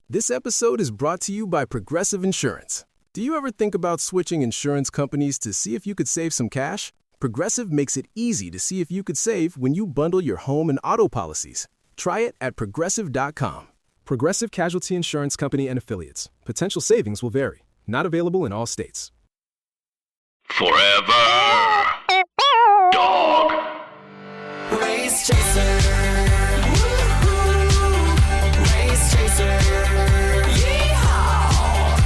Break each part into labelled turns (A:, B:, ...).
A: This episode is brought to you by Progressive Insurance. Do you ever think about switching insurance companies to see if you could save some cash? Progressive makes it easy to see if you could save when you bundle your home and auto policies. Try it at Progressive.com. Progressive Casualty Insurance Company and Affiliates. Potential savings will vary. Not available in all states.
B: Forever. Dog.
C: Race chaser. Woo-hoo. Race chaser. Yeehaw.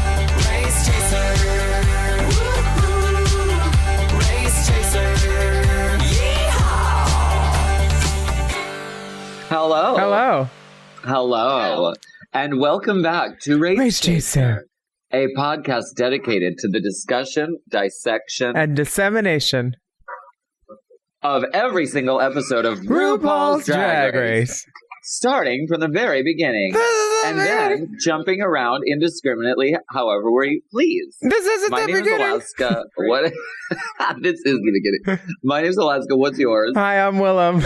C: Race chaser. Woo-hoo. Race chaser. Yeehaw.
D: Hello.
E: Hello.
D: Hello. And welcome back to Race
E: Chaser,
D: a podcast dedicated to the discussion, dissection,
E: and dissemination
D: of every single episode of RuPaul's Drag Race. Starting from the very beginning. And then jumping around indiscriminately however we please.
E: This isn't
D: My
E: the
D: name is
E: beginning.
D: Alaska. What? This is the beginning. My name is Alaska. What's yours?
E: Hi, I'm Willam.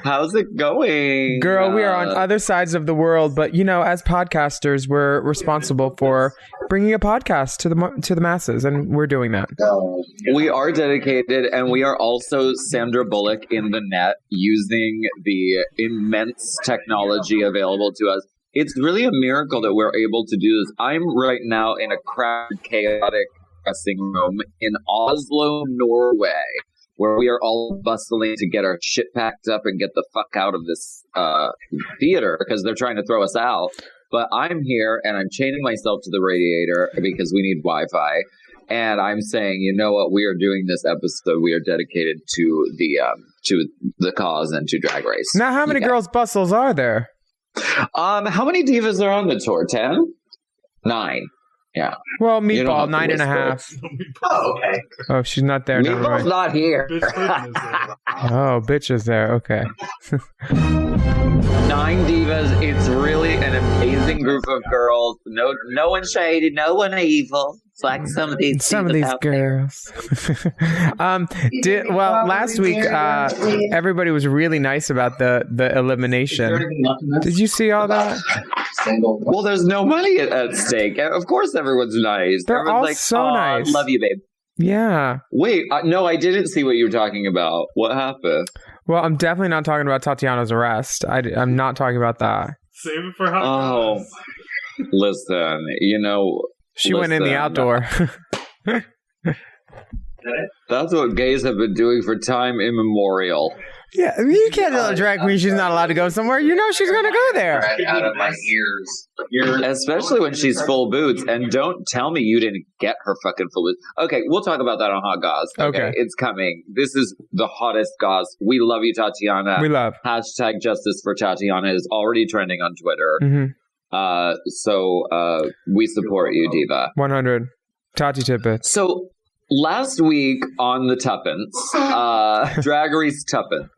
D: How's it going?
E: Girl, we are on other sides of the world, but you know, as podcasters, we're responsible for bringing a podcast to the masses, and we're doing that.
D: We are dedicated, and we are also Sandra Bullock in the net, using the immense technology available to us. It's really a miracle that we're able to do this. I'm right now in a crowded, chaotic dressing room in Oslo, Norway, where we are all bustling to get our shit packed up and get the fuck out of this theater because they're trying to throw us out. But I'm here and I'm chaining myself to the radiator because we need Wi-Fi. And I'm saying, you know what? We are doing this episode. We are dedicated to the cause and to Drag Race.
E: Now, how many girls' bustles are there?
D: How many divas are on the tour? 10? 9. Yeah.
E: Well, Meatball, 9.5.
D: Oh, okay.
E: Oh, she's not there. Never
D: Meatball's
E: mind.
D: not here.
E: Oh, bitch is there. Okay.
D: 9 divas. It's really an amazing group of girls. No one shady, no one evil. It's like some of these
E: girls. Last week, everybody was really nice about the elimination. Did you see all that?
D: Well, there's no money at stake. Of course, everyone's nice.
E: They're
D: everyone's
E: all
D: like,
E: so nice.
D: Love you, babe.
E: Yeah.
D: Wait, no, I didn't see what you were talking about. What happened?
E: Well, I'm definitely not talking about Tatiana's arrest. I'm not talking about that.
F: Save it for hot dogs.
D: Listen,
E: She went in the outdoor.
D: That's what gays have been doing for time immemorial.
E: Yeah, I mean, you can't tell a drag queen she's not allowed to go somewhere. You know she's going to go there.
D: Right out of my ears. Especially when she's full boots. And don't tell me you didn't get her fucking full boots. Okay, we'll talk about that on Hot Gauze. Okay. It's coming. This is the hottest gauze. We love you, Tatiana.
E: We love.
D: Hashtag Justice for Tatiana is already trending on Twitter.
E: Mm-hmm.
D: So we support you, Diva.
E: 100. Tati Tippett.
D: So last week on the Tuppence, Drag Race Tuppence,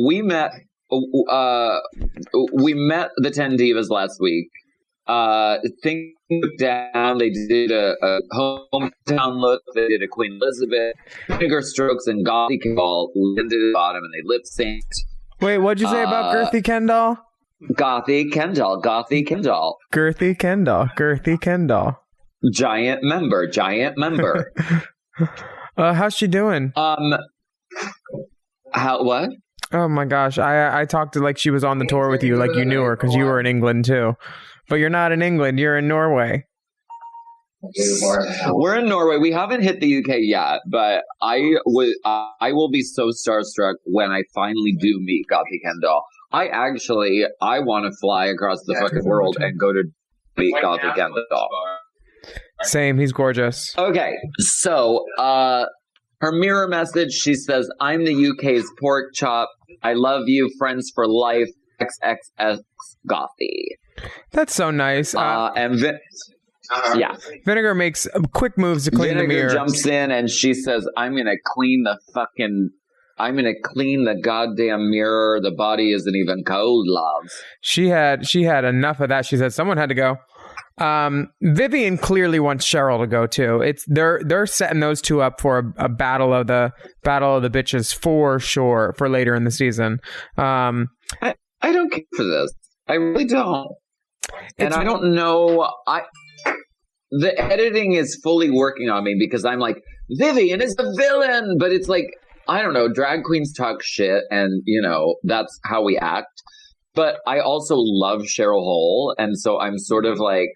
D: we met the 10 divas last week. Things down, they did a hometown look, they did a Queen Elizabeth, finger strokes, and Gothy Kendall landed at the bottom, and they lip synced.
E: Wait, what'd you say about Girthy Kendall?
D: Gothy Kendall.
E: Girthy Kendall.
D: Giant member.
E: How's she doing?
D: What?
E: Oh my gosh, I talked to like she was on the tour with you, like you knew her because you were in England too. But you're not in England, you're in Norway.
D: We're in Norway. We haven't hit the UK yet, but I will be so starstruck when I finally do meet Gothy Kendall. I want to fly across the fucking world and go to meet Gothy Kendall.
E: Same, he's gorgeous.
D: Okay, so her mirror message, she says, "I'm the UK's pork chop. I love you, friends for life. XXX Gothy."
E: That's so nice. Vinegar makes quick moves to clean the mirror.
D: Vinegar jumps in and she says, I'm going to clean the goddamn mirror. The body isn't even cold, love.
E: She had enough of that. She said someone had to go. Vivian clearly wants Cheryl to go too. They're setting those two up for a battle of the bitches for sure for later in the season.
D: I don't care for this. I really don't. And I don't know. The editing is fully working on me because I'm like, Vivian is the villain. But it's like, I don't know, drag queens talk shit and, that's how we act. But I also love Cheryl Hole. And so I'm sort of like,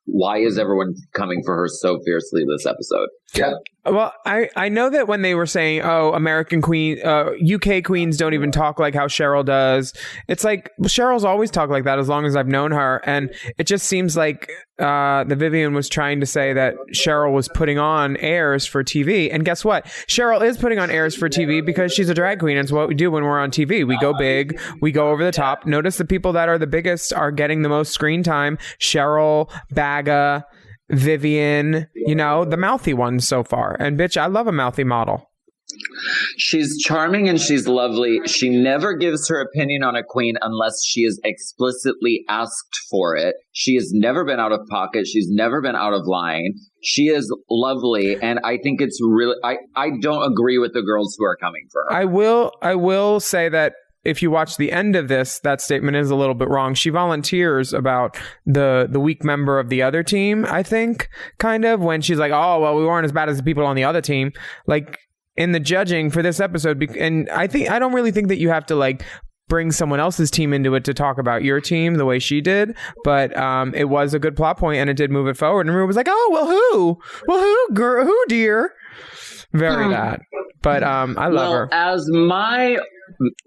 D: why is everyone coming for her so fiercely this episode? Yeah.
E: Well, I know that when they were saying, American queen, UK queens don't even talk like how Cheryl does. It's like, Cheryl's always talked like that as long as I've known her. And it just seems like the Vivian was trying to say that Cheryl was putting on airs for TV. And guess what? Cheryl is putting on airs for TV because she's a drag queen. And it's what we do when we're on TV. We go big. We go over the top. Notice the people that are the biggest are getting the most screen time. Cheryl, Baga, Vivian, the mouthy ones so far. And bitch, I love a mouthy model.
D: She's charming and she's lovely. She never gives her opinion on a queen unless she is explicitly asked for it. She has never been out of pocket. She's never been out of line. She is lovely. And I think it's really, I don't agree with the girls who are coming for her.
E: I will say that if you watch the end of this, that statement is a little bit wrong. She volunteers about the weak member of the other team, I think, kind of, when she's like, oh, well, we weren't as bad as the people on the other team. Like, in the judging for this episode, and I don't really think that you have to, like, bring someone else's team into it to talk about your team the way she did, but it was a good plot point, and it did move it forward. And Rue was like, oh, well, who? Well, who, girl? Who, dear? Very that. But I love her.
D: As my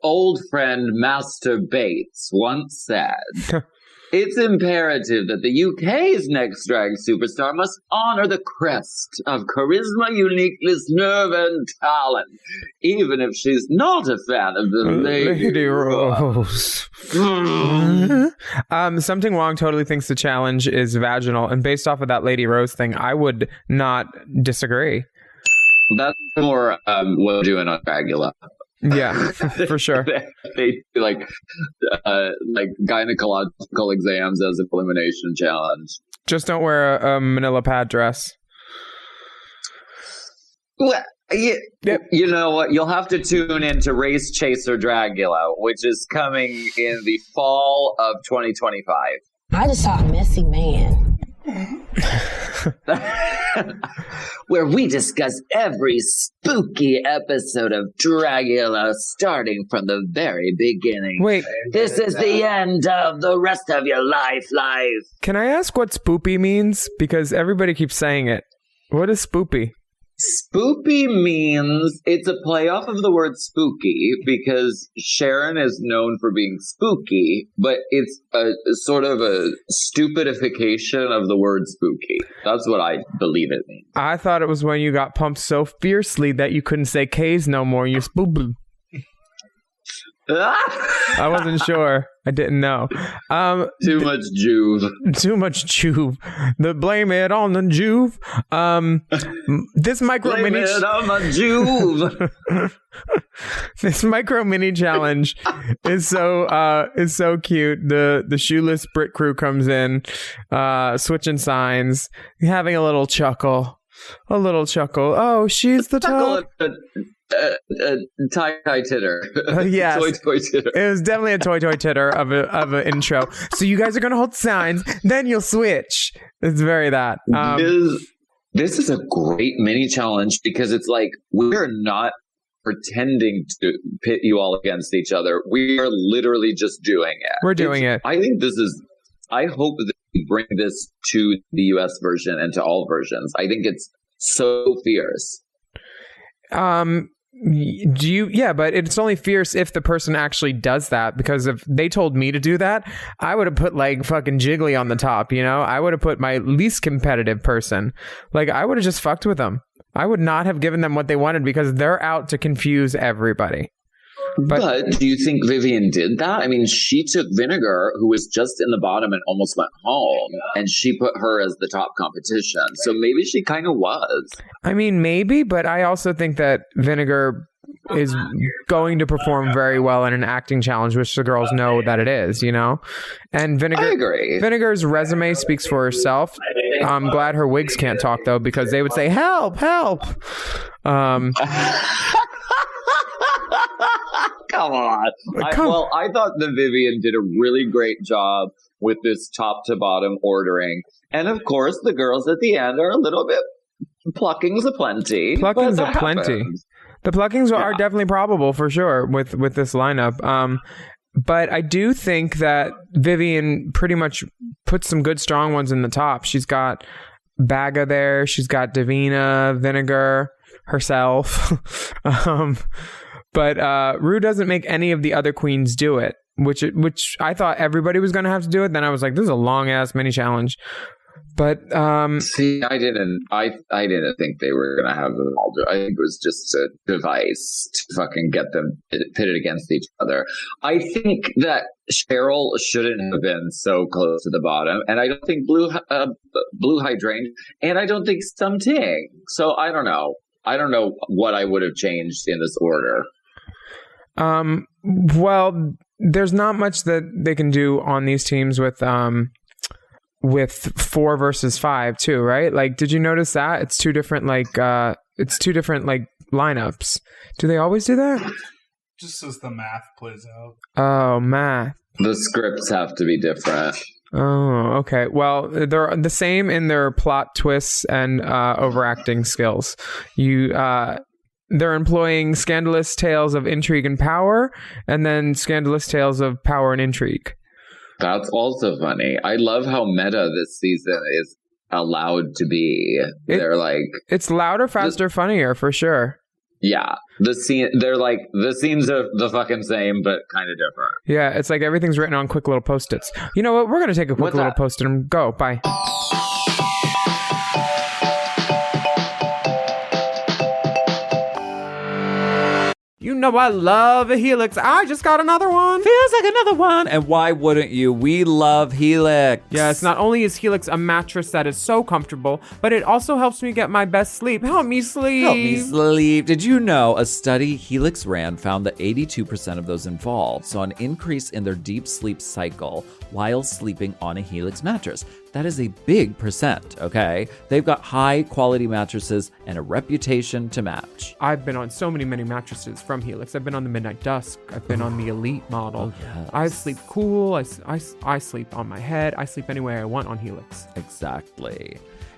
D: old friend Master Bates once said, it's imperative that the UK's next drag superstar must honor the crest of charisma, uniqueness, nerve, and talent, even if she's not a fan of the Lady
E: Rose. Something Wong totally thinks the challenge is vaginal, and based off of that Lady Rose thing, I would not disagree.
D: That's more what we're doing on Dragula.
E: Yeah, for sure.
D: They do like gynecological exams as an elimination challenge.
E: Just don't wear a manila pad dress.
D: Well, you know what? You'll have to tune in to Race Chaser Dragula, which is coming in the fall of 2025.
G: I just saw a messy man.
D: Where we discuss every spooky episode of Dragula starting from the very beginning.
E: Wait.
D: This is the end of the rest of your life.
E: Can I ask what spoopy means? Because everybody keeps saying it. What is spoopy?
D: Spoopy means it's a play off of the word spooky because Sharon is known for being spooky, but it's a sort of a stupidification of the word spooky. That's what I believe it means.
E: I thought it was when you got pumped so fiercely that you couldn't say K's no more. You're spoopy. I wasn't sure. I didn't know.
D: Too much Juve.
E: Too much Juve. Blame it on the Juve. This micro
D: Blame
E: mini.
D: it on the Juve.
E: This micro mini challenge is so cute. The shoeless Brit crew comes in, switching signs, having a little chuckle. Oh, she's the top.
D: Tie titter.
E: Yes.
D: Toy titter.
E: It was definitely a toy titter of an intro. So you guys are gonna hold signs, then you'll switch. It's very that.
D: This is a great mini challenge because it's like we're not pretending to pit you all against each other. We are literally just doing it.
E: We're doing it.
D: I think I hope that we bring this to the US version and to all versions. I think it's so fierce.
E: But it's only fierce if the person actually does that, because if they told me to do that, I would have put like fucking Jiggly on the top, I would have put my least competitive person. Like, I would have just fucked with them. I would not have given them what they wanted because they're out to confuse everybody.
D: But do you think Vivian did that? I mean, she took Vinegar, who was just in the bottom and almost went home, and she put her as the top competition. So maybe she kind of was. I
E: mean, maybe, but I also think that Vinegar is going to perform very well in an acting challenge, which the girls know that it is, And Vinegar,
D: I agree.
E: Vinegar's resume speaks for herself. I'm glad her wigs can't talk, though, because they would say, help, help.
D: Come on. I thought the Vivian did a really great job with this top to bottom ordering. And of course, the girls at the end are a little bit pluckings aplenty.
E: Pluckings aplenty. The pluckings are definitely probable for sure with this lineup. But I do think that Vivian pretty much puts some good strong ones in the top. She's got Baga there. She's got Davina, Vinegar, herself. But Rue doesn't make any of the other queens do it, which I thought everybody was going to have to do it. Then I was like, this is a long ass mini challenge. But
D: see, I didn't think they were gonna have them all do it. I think it was just a device to fucking get them pitted against each other. I think that Cheryl shouldn't have been so close to the bottom, and I don't think Blue Hydrangea, and I don't think Stum Ting. So I don't know. I don't know what I would have changed in this order.
E: Well, there's not much that they can do on these teams with 4 versus 5 too, right? Like, did you notice that it's two different lineups? Do they always do that?
F: Just as the math plays out.
E: Oh, math.
D: The scripts have to be different.
E: Oh, okay. Well, they're the same in their plot twists and overacting skills. They're employing scandalous tales of intrigue and power, and then scandalous tales of power and intrigue.
D: That's also funny. I love how meta this season is allowed to be. They're like,
E: it's louder, faster, funnier for sure.
D: Yeah, the scenes are the fucking same, but kind of different.
E: Yeah, it's like everything's written on quick little post-its. You know what? We're gonna take a quick little post-it and go. Bye. You know I love a Helix. I just got another one.
H: Feels like another one. And why wouldn't you? We love Helix.
E: Yes, not only is Helix a mattress that is so comfortable, but it also helps me get my best sleep. Help me sleep.
H: Help me sleep. Did you know a study Helix ran found that 82% of those involved saw an increase in their deep sleep cycle while sleeping on a Helix mattress? That is a big percent, okay? They've got high quality mattresses and a reputation to match.
E: I've been on so many mattresses from Helix. I've been on the Midnight Dusk. I've been on the Elite model.
H: Oh, yes.
E: I sleep cool. I sleep on my head. I sleep any way I want on Helix.
H: Exactly.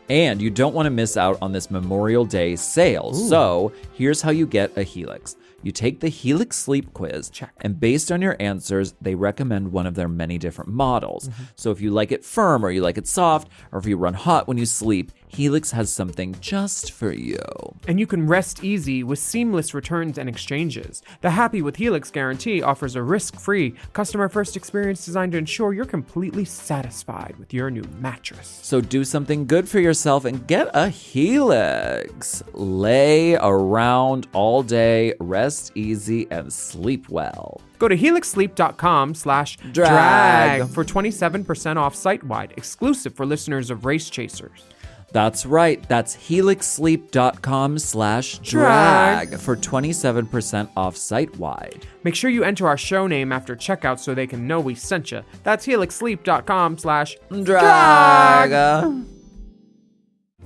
H: And you don't want to miss out on this Memorial Day sale. Ooh. So here's how you get a Helix. You take the Helix Sleep Quiz, and based on your answers, they recommend one of their many different models. Mm-hmm. So if you like it firm or you like it soft, or if you run hot when you sleep, Helix has something just for you.
E: And you can rest easy with seamless returns and exchanges. The Happy with Helix guarantee offers a risk-free, customer-first experience designed to ensure you're completely satisfied with your new mattress.
H: So do something good for yourself and get a Helix. Lay around all day, rest easy, and sleep well.
E: Go to helixsleep.com/drag for 27% off site-wide, exclusive for listeners of Race Chasers.
H: That's right. That's helixsleep.com/drag for 27% off site-wide.
E: Make sure you enter our show name after checkout so they can know we sent you. That's helixsleep.com/drag.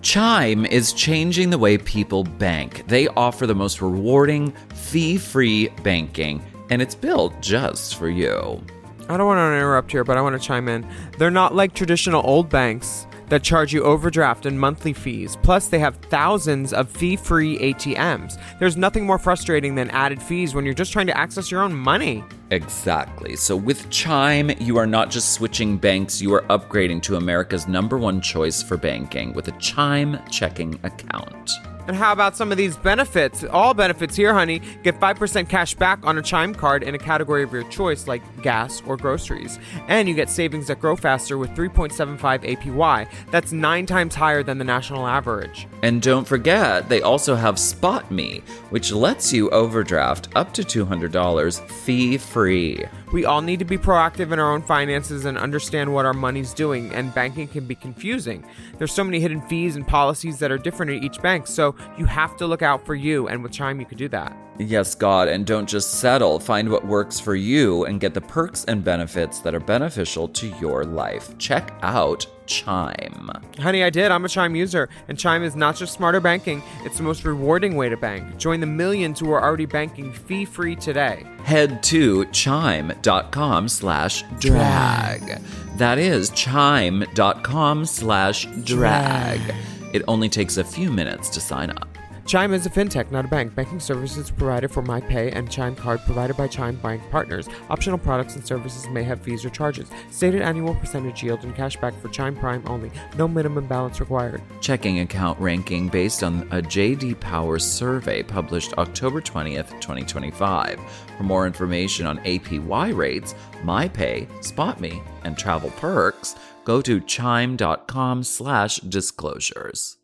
H: Chime is changing the way people bank. They offer the most rewarding, fee-free banking, and it's built just for you.
E: I don't want to interrupt here, but I want to chime in. They're not like traditional old banks that charge you overdraft and monthly fees. Plus, they have thousands of fee-free ATMs. There's nothing more frustrating than added fees when you're just trying to access your own money.
H: Exactly. So with Chime, you are not just switching banks, you are upgrading to America's #1 choice for banking with a Chime checking account.
E: And how about some of these benefits? All benefits here, honey. Get 5% cash back on a Chime card in a category of your choice, like gas or groceries. And you get savings that grow faster with 3.75 APY. That's 9 times higher than the national average.
H: And don't forget, they also have Spot Me, which lets you overdraft up to $200 fee-free.
E: We all need to be proactive in our own finances and understand what our money's doing, and banking can be confusing. There's so many hidden fees and policies that are different at each bank, so you have to look out for you, and with Chime you can do that.
H: Yes, God, and don't just settle. Find what works for you and get the perks and benefits that are beneficial to your life. Check out Chime.
E: Honey, I did. I'm a Chime user, and Chime is not just smarter banking, it's the most rewarding way to bank. Join the millions who are already banking fee-free today.
H: Head to chime.com/drag. That is chime.com/drag. It only takes a few minutes to sign up.
E: Chime is a fintech, not a bank. Banking services provided for MyPay and Chime Card provided by Chime Bank partners. Optional products and services may have fees or charges. Stated annual percentage yield and cashback for Chime Prime only. No minimum balance required.
H: Checking account ranking based on a J.D. Power survey published October 20th, 2025. For more information on APY rates, MyPay, SpotMe, and travel perks, go to chime.com/disclosures.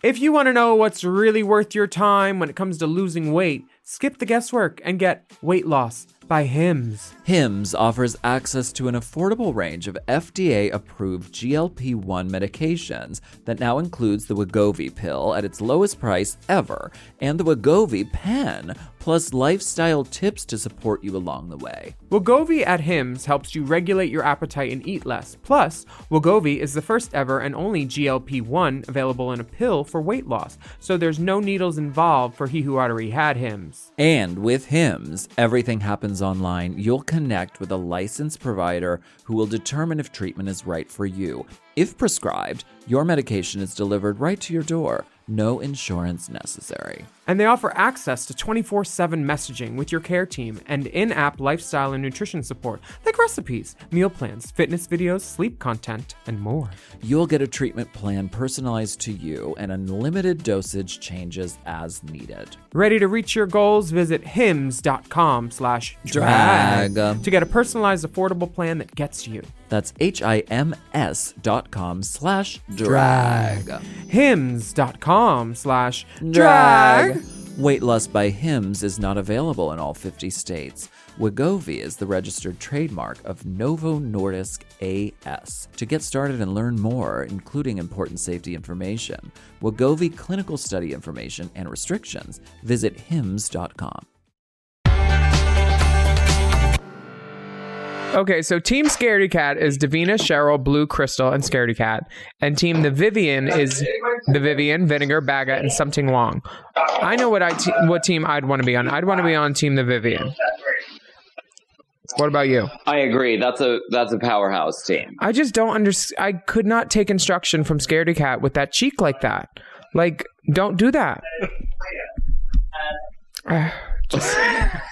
E: If you want to know what's really worth your time when it comes to losing weight, skip the guesswork and get Weight Loss by Hims.
H: Hims offers access to an affordable range of FDA-approved GLP-1 medications that now includes the Wegovy pill at its lowest price ever and the Wegovy pen, plus lifestyle tips to support you along the way.
E: Wegovy at Hims helps you regulate your appetite and eat less. Plus, Wegovy is the first ever and only GLP-1 available in a pill for weight loss, so there's no needles involved for he who already had Hims.
H: And with Hims, everything happens online. You'll connect with a licensed provider who will determine if treatment is right for you. If prescribed, your medication is delivered right to your door. No insurance necessary.
E: And they offer access to 24/7 messaging with your care team and in-app lifestyle and nutrition support, like recipes, meal plans, fitness videos, sleep content, and more.
H: You'll get a treatment plan personalized to you and unlimited dosage changes as needed.
E: Ready to reach your goals? Visit hims.com/drag to get a personalized, affordable plan that gets you.
H: That's HIMS.com/drag.
E: hims.com/drag.
H: Weight Loss by Hims is not available in all 50 states. Wegovy is the registered trademark of Novo Nordisk AS. To get started and learn more, including important safety information, Wegovy clinical study information and restrictions, visit hims.com.
E: Okay, so Team Scaredy Cat is Davina, Cheryl, Blue, Crystal, and Scaredy Cat. And Team The Vivian is The Vivian, Vinegar, Baga, and Something Long. I know what team I'd want to be on. I'd want to be on Team The Vivian. What about you?
D: I agree. That's a powerhouse team.
E: I just don't understand. I could not take instruction from Scaredy Cat with that cheek like that. Like, don't do that.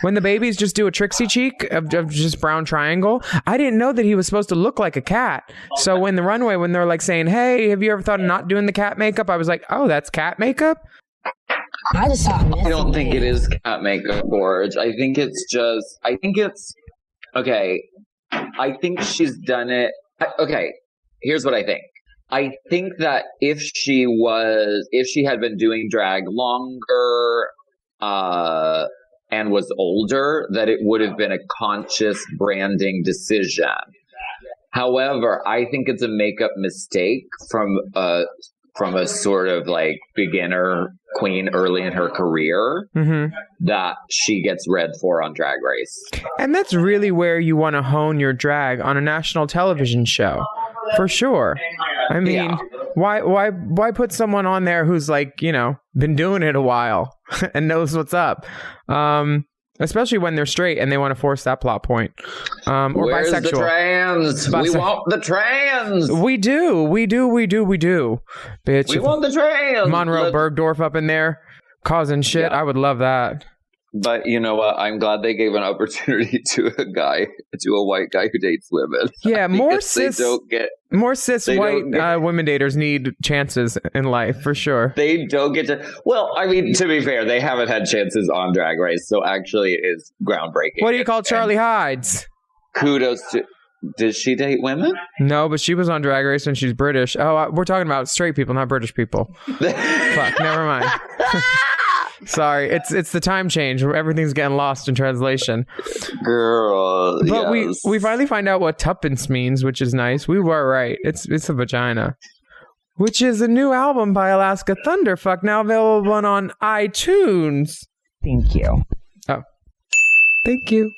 E: When the babies just do a Trixie cheek of just brown triangle, I didn't know that he was supposed to look like a cat. So when the runway, when they're like saying, "Hey, have you ever thought of not doing the cat makeup?" I was like, "Oh, that's cat makeup."
G: I just saw a messy
D: I don't think
G: man.
D: it is cat makeup, Gorge. I think it's okay. I think she's done it. Okay, here's what I think. I think that if she had been doing drag longer, and was older, that it would have been a conscious branding decision. However, I think it's a makeup mistake from a sort of like beginner queen early in her career that she gets read for on Drag Race.
E: And that's really where you want to hone your drag, on a national television show, for sure. I mean, why put someone on there who's like, been doing it a while and knows what's up? Especially when they're straight and they want to force that plot point. Or
D: Where's
E: bisexual.
D: the trans? We want the trans.
E: We do. Bitch.
D: We want the trans.
E: Monroe Bergdorf up in there causing shit.
D: Yeah.
E: I would love that.
D: But you know what? I'm glad they gave an opportunity to a white guy who dates women.
E: Yeah, more cis
D: white
E: women daters need chances in life, for sure.
D: They don't get to. Well, I mean, to be fair, they haven't had chances on Drag Race, so actually it is groundbreaking.
E: What do you call Charlie Hides?
D: Kudos to. Did she date women?
E: No, but she was on Drag Race and she's British. Oh, we're talking about straight people, not British people. Fuck, never mind. Sorry, it's the time change where everything's getting lost in translation.
D: Girl,
E: but
D: yes.
E: we finally find out what tuppence means, which is nice. We were right. It's a vagina, which is a new album by Alaska Thunderfuck, now available on iTunes.
G: Thank you.
E: Oh, thank you.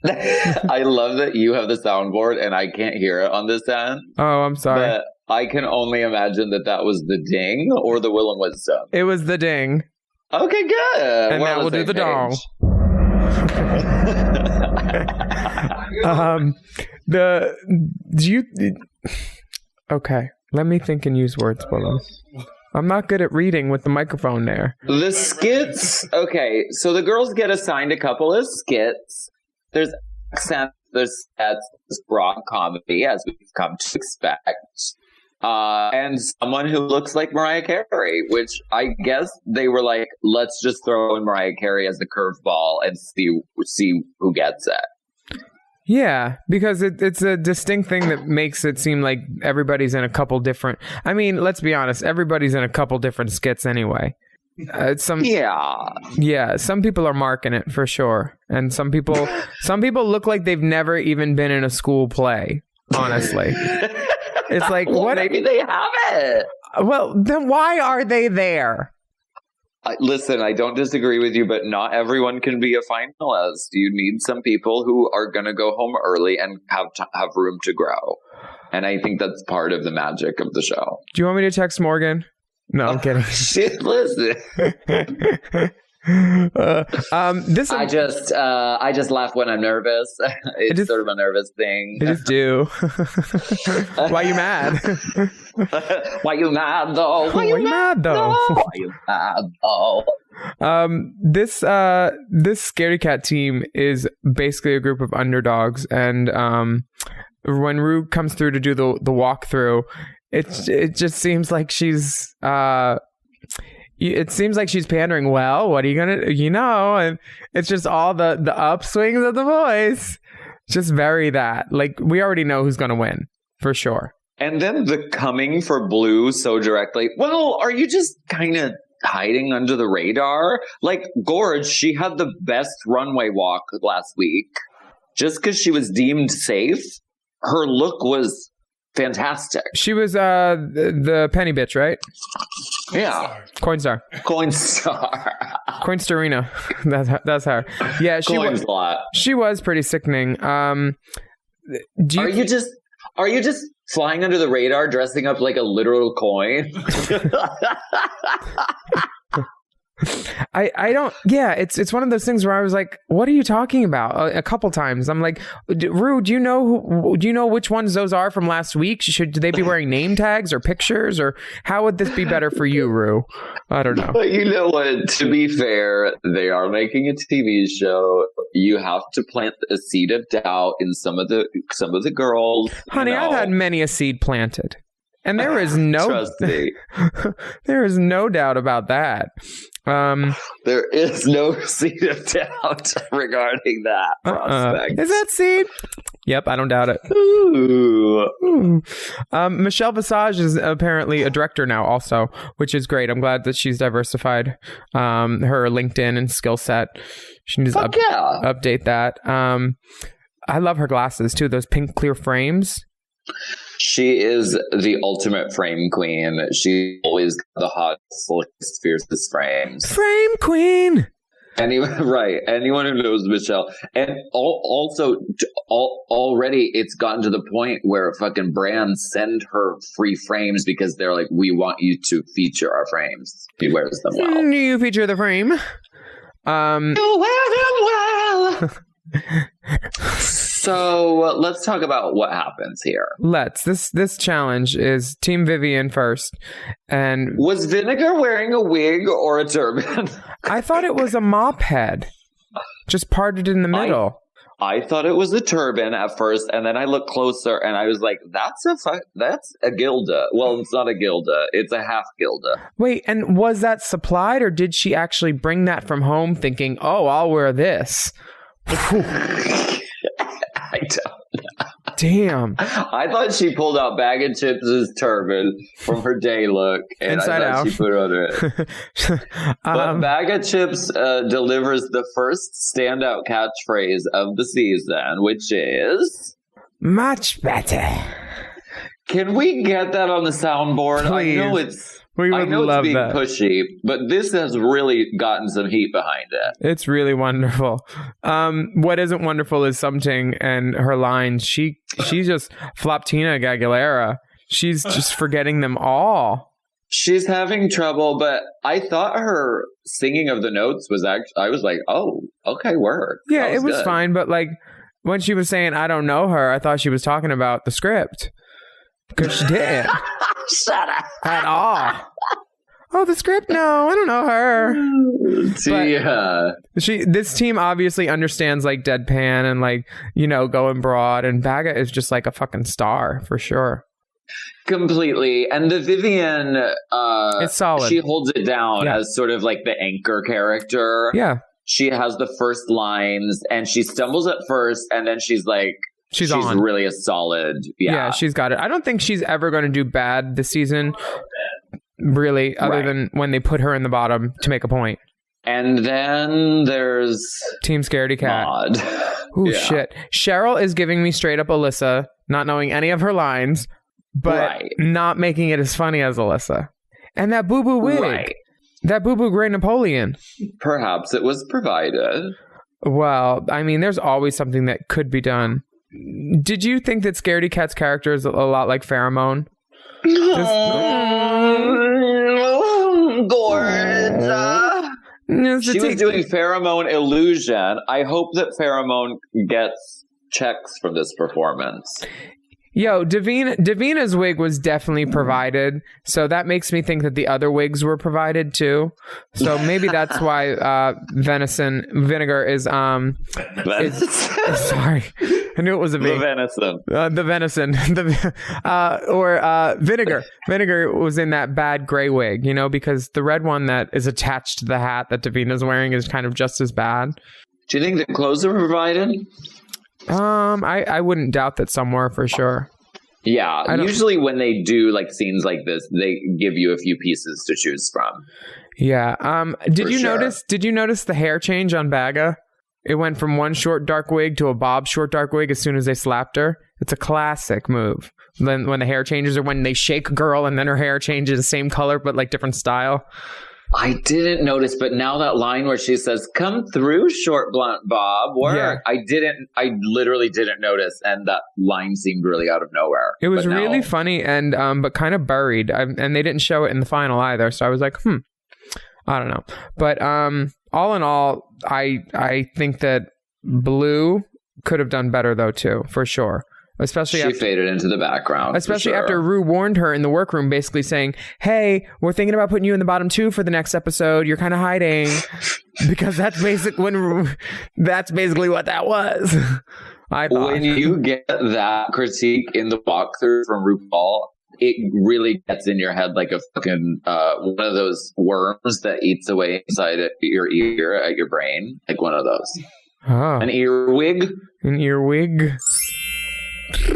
D: I love that you have the soundboard and I can't hear it on this end.
E: Oh, I'm sorry.
D: But I can only imagine that was the ding or the Willam wisdom.
E: It was the ding.
D: Okay, good.
E: And
D: We're
E: now
D: on
E: we'll do
D: same
E: the dong. Okay, let me think and use words, Willam. I'm not good at reading with the microphone there.
D: The skits. Okay, so the girls get assigned a couple of skits. There's accent, there's sets, there's broad comedy, as we've come to expect. And someone who looks like Mariah Carey, which I guess they were like, let's just throw in Mariah Carey as the curveball and see who gets it.
E: Yeah, because it's a distinct thing that makes it seem like everybody's in a couple different... I mean, let's be honest, everybody's in a couple different skits anyway. Yeah, some people are marking it for sure. And some people look like they've never even been in a school play, honestly. It's like,
D: well,
E: what?
D: Maybe they haven't.
E: Well, then why are they there?
D: Listen, I don't disagree with you, but not everyone can be a finalist. You need some people who are going to go home early and have room to grow. And I think that's part of the magic of the show.
E: Do you want me to text Morgan? No, I'm kidding.
D: Shit, listen. I just laugh when I'm nervous. It's sort of a nervous thing.
E: I just do. Why you mad?
D: Why you mad though?
E: Why you mad though?
D: Why you mad though?
E: This Scaredy Cat team is basically a group of underdogs, and when Ru comes through to do the walkthrough, it just seems like she's it seems like she's pandering. Well, what are you gonna, and it's just all the upswings of the voice, just very that, like, we already know who's gonna win for sure.
D: And then the coming for Blue so directly. Well, are you just kind of hiding under the radar? Like Gorge, she had the best runway walk last week. Just because she was deemed safe, her look was fantastic.
E: She was the penny bitch, right?
D: Yeah.
E: Coinstar. Coinstarina. That's her. Yeah, she was pretty sickening. Are
D: you just flying under the radar, dressing up like a literal coin?
E: I don't. Yeah, it's one of those things where I was like, "What are you talking about?" A couple times, I'm like, "Ru, do you know which ones those are from last week? Do they be wearing name tags or pictures, or how would this be better for you, Ru?" I don't know.
D: But you know what? To be fair, they are making a TV show. You have to plant a seed of doubt in some of the girls.
E: Honey, I've had many a seed planted. And there is no
D: trust me.
E: There is no doubt about that.
D: There is no seed of doubt regarding that prospect.
E: Is that seed? Yep, I don't doubt it.
D: Ooh.
E: Michelle Visage is apparently a director now also, which is great. I'm glad that she's diversified her LinkedIn and skill set. She needs to update that. I love her glasses too, those pink clear frames.
D: She is the ultimate frame queen. She always got the hottest, slickest, fiercest frames.
E: Frame queen!
D: Anyone who knows Michelle. And already it's gotten to the point where fucking brands send her free frames because they're like, we want you to feature our frames. She wears them well.
E: You feature the frame.
D: You wear them well! So let's talk about what happens here.
E: This challenge is Team Vivian first. And
D: was Vinegar wearing a wig or a turban?
E: I thought it was a mop head, just parted in the middle.
D: I thought it was a turban at first, and then I looked closer and I was like, that's a gilda. Well, it's not a gilda, it's a half gilda.
E: Wait, and was that supplied, or did she actually bring that from home thinking, oh, I'll wear this?
D: I don't know.
E: Damn.
D: I thought she pulled out Bag of Chips' turban from her day look, and
E: Inside
D: I thought
E: out.
D: she put it under it. But Bag of Chips delivers the first standout catchphrase of the season, which is...
E: much better.
D: Can we get that on the soundboard?
E: Please.
D: I know it's...
E: We
D: I
E: would
D: know it's
E: love
D: being
E: that.
D: pushy, but this has really gotten some heat behind it.
E: It's really wonderful. What isn't wonderful is Something and her lines. She's just Floptina Aguilera. She's just forgetting them all.
D: She's having trouble, but I thought her singing of the notes was actually, I was like, oh, okay, work.
E: Yeah,
D: That
E: it was
D: good.
E: fine, but like when she was saying I don't know her, I thought she was talking about the script. Because she didn't.
D: Shut up.
E: At all. Oh, the script? No, I don't know her.
D: Yeah.
E: This team obviously understands like deadpan and like, you know, going broad, and Baga is just like a fucking star for sure.
D: Completely. And the Vivian,
E: It's solid.
D: she holds it down
E: Yeah.
D: as sort of like the anchor character.
E: Yeah.
D: She has the first lines and she stumbles at first and then she's like,
E: She's on.
D: really a solid. Yeah.
E: She's got it. I don't think she's ever going to do bad this season, really, other
D: Right.
E: than when they put her in the bottom to make a point.
D: And then there's
E: Team Scaredy Cat.
D: Maud.
E: Ooh,
D: Yeah.
E: shit. Cheryl is giving me straight up Alyssa, not knowing any of her lines, but
D: Right.
E: not making it as funny as Alyssa. And that boo-boo wig.
D: Right.
E: That boo-boo Grey Napoleon.
D: Perhaps it was provided.
E: Well, I mean, there's always something that could be done. Did you think that Scaredy Cat's character is a lot like Pheromone?
D: She was doing Pheromone Illusion. I hope that Pheromone gets checks from this performance.
E: Yo, Davina's wig was definitely provided, so that makes me think that the other wigs were provided too. So maybe that's why vinegar is sorry, I knew it was a V.
D: The venison.
E: The venison, vinegar. Vinegar was in that bad gray wig, you know, because the red one that is attached to the hat that Davina's wearing is kind of just as bad.
D: Do you think the clothes are provided?
E: I wouldn't doubt that somewhere for sure.
D: Yeah, usually when they do like scenes like this, they give you a few pieces to choose from.
E: Yeah. Did
D: For
E: you
D: sure.
E: notice the hair change on Baga? It went from one short dark wig to a bob short dark wig as soon as they slapped her. It's a classic move. Then when the hair changes, or when they shake a girl and then her hair changes the same color but like different style.
D: I didn't notice, but now that line where she says, "Come through, short blunt bob," work.
E: Yeah.
D: I literally didn't notice, and that line seemed really out of nowhere.
E: It was
D: But now-
E: really funny and but kind of buried, and they didn't show it in the final either. So I was like, I don't know. But all in all, I think that Blue could have done better though too, for sure. Especially
D: she faded into the background.
E: Especially
D: for sure.
E: after Rue warned her in the workroom, basically saying, "Hey, we're thinking about putting you in the bottom 2 for the next episode. You're kind of hiding," because that's basically what that was. I thought.
D: When you get that critique in the walkthrough from RuPaul, it really gets in your head like a fucking one of those worms that eats away inside your ear at your brain, like one of those. An earwig.
E: An earwig.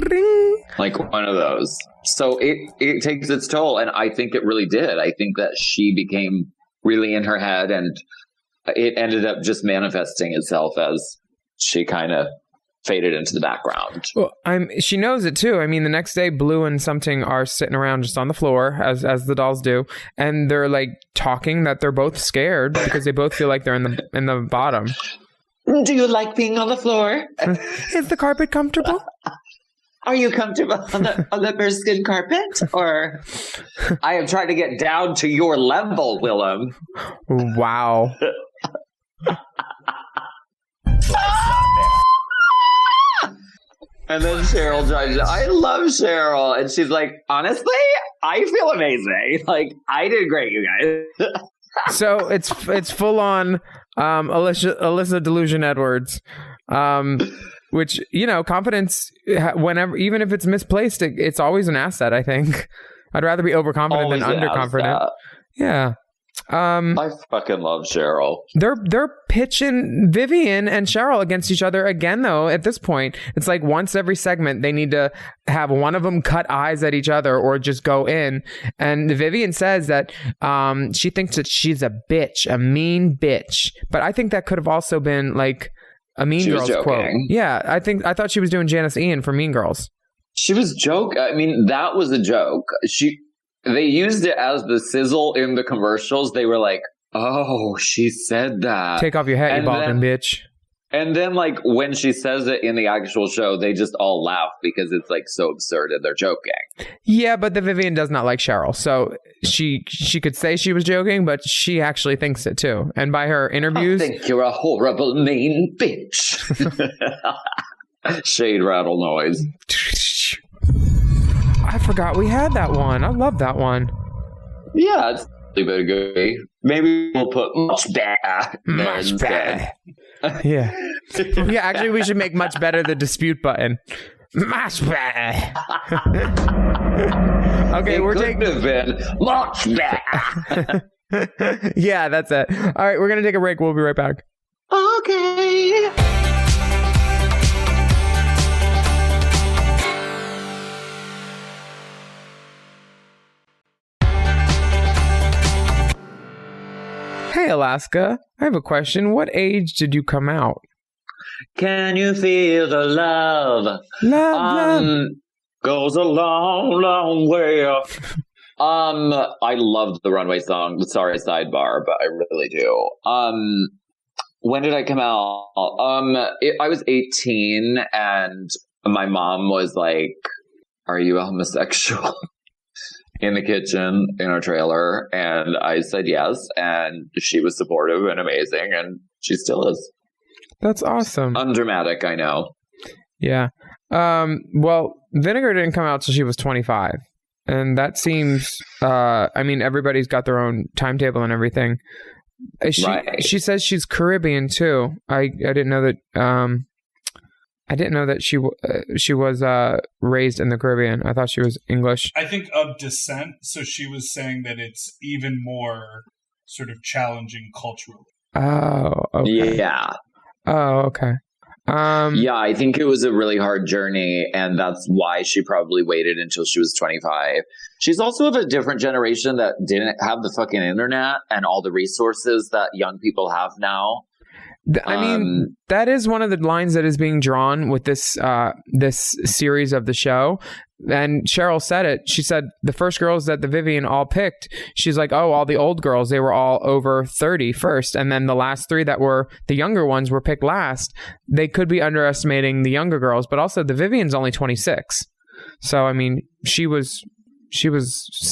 E: Ring.
D: Like one of those. So it takes its toll, and I think it really did. I think that she became really in her head, and it ended up just manifesting itself as she kind of faded into the background.
E: Well, she knows it too. I mean, the next day, Blue and Something are sitting around just on the floor, as the dolls do, and they're like talking that they're both scared because they both feel like they're in the bottom.
D: Do you like being on the floor?
E: Is the carpet comfortable?
D: Are you comfortable on the bearskin carpet? Or I am trying to get down to your level, Willam.
E: Wow.
D: And then Cheryl judged. I love Cheryl. And she's like, honestly, I feel amazing. Like, I did great, you guys.
E: So it's full on Alyssa Delusion Edwards. Which, you know, confidence, whenever, even if it's misplaced, it's always an asset, I think. I'd rather be overconfident than underconfident. Yeah.
D: I fucking love Cheryl.
E: They're pitching Vivian and Cheryl against each other again, though. At this point, it's like once every segment, they need to have one of them cut eyes at each other or just go in. And Vivian says that she thinks that she's a bitch, a mean bitch. But I think that could have also been like a Mean Girls quote. Yeah, I thought she was doing Janice Ian for Mean Girls.
D: She was joke. I mean, that was a joke. they used it as the sizzle in the commercials. They were like, oh, she said that.
E: Take off your hat, you
D: And
E: balding bitch.
D: And then, like, when she says it in the actual show, they just all laugh because it's, like, so absurd and they're joking.
E: Yeah, but the Vivian does not like Cheryl. So she could say she was joking, but she actually thinks it too. And by her interviews...
D: I think you're a horrible, mean bitch. Shade rattle noise.
E: I forgot we had that one. I love that one.
D: Yeah, it's a bit of good. Maybe we'll put much better.
E: Much better. Yeah. Yeah, actually, we should make much better the dispute button. Much better. Okay, we're taking.
D: Have been much better.
E: Yeah, that's it. All right, we're going to take a break. We'll be right back.
D: Okay.
E: Hey, Alaska. I have a question. What age did you come out?
D: Can you feel the love?
E: Love.
D: Goes a long, long way. I loved the Runway song. Sorry, sidebar, but I really do. When did I come out? I was 18, and my mom was like, "Are you a homosexual?" in the kitchen in our trailer, and I said yes, and she was supportive and amazing, and she still is.
E: That's awesome.
D: Undramatic, I know.
E: Yeah. Well, Vinegar didn't come out till she was 25, and that seems. I mean, everybody's got their own timetable and everything. She says she's Caribbean too. I didn't know that. I didn't know that she was raised in the Caribbean. I thought she was English.
F: I think of descent, so she was saying that it's even more sort of challenging culturally.
E: Oh, okay.
D: Yeah.
E: Oh, okay.
D: Yeah, I think it was a really hard journey, and that's why she probably waited until she was 25. She's also of a different generation that didn't have the fucking internet and all the resources that young people have now.
E: I mean, that is one of the lines that is being drawn with this this series of the show. And Cheryl said it. She said the first girls that the Vivian all picked, she's like, oh, all the old girls, they were all over 30 first. And then the last three that were the younger ones were picked last. They could be underestimating the younger girls, but also the Vivian's only 26. So, I mean, she was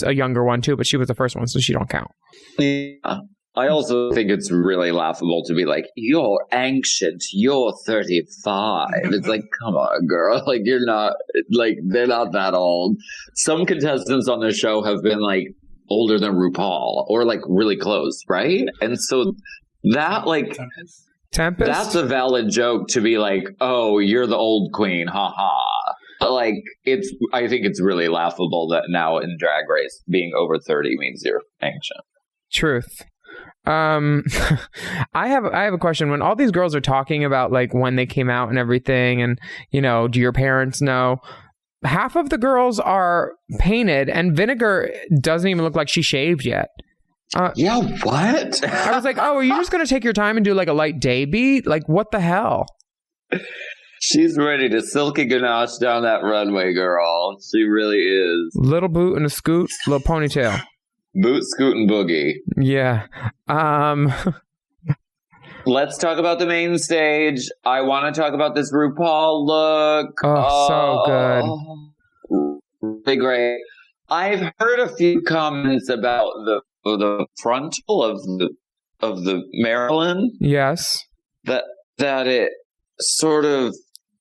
E: a younger one too, but she was the first one, so she don't count.
D: Yeah. I also think it's really laughable to be like, you're ancient, you're 35. It's like, come on, girl. Like, you're not, like, they're not that old. Some contestants on the show have been, like, older than RuPaul or, like, really close, right? And so that, like,
E: Tempest?
D: That's a valid joke to be like, oh, you're the old queen, haha. Like, I think it's really laughable that now in Drag Race, being over 30 means you're ancient.
E: Truth. I have a question. When all these girls are talking about like when they came out and everything, and you know, do your parents know? Half of the girls are painted, and Vinegar doesn't even look like she shaved yet.
D: Yeah, what?
E: I was like, oh, are you just gonna take your time and do like a light day beat? Like, what the hell?
D: She's ready to silky ganache down that runway, girl. She really is.
E: Little boot and a scoot, little ponytail.
D: Boot, scoot, and boogie.
E: Yeah.
D: Let's talk about the main stage. I want to talk about this RuPaul look.
E: Oh, so
D: good. Really great. I've heard a few comments about the frontal of the Maryland.
E: Yes.
D: That it sort of,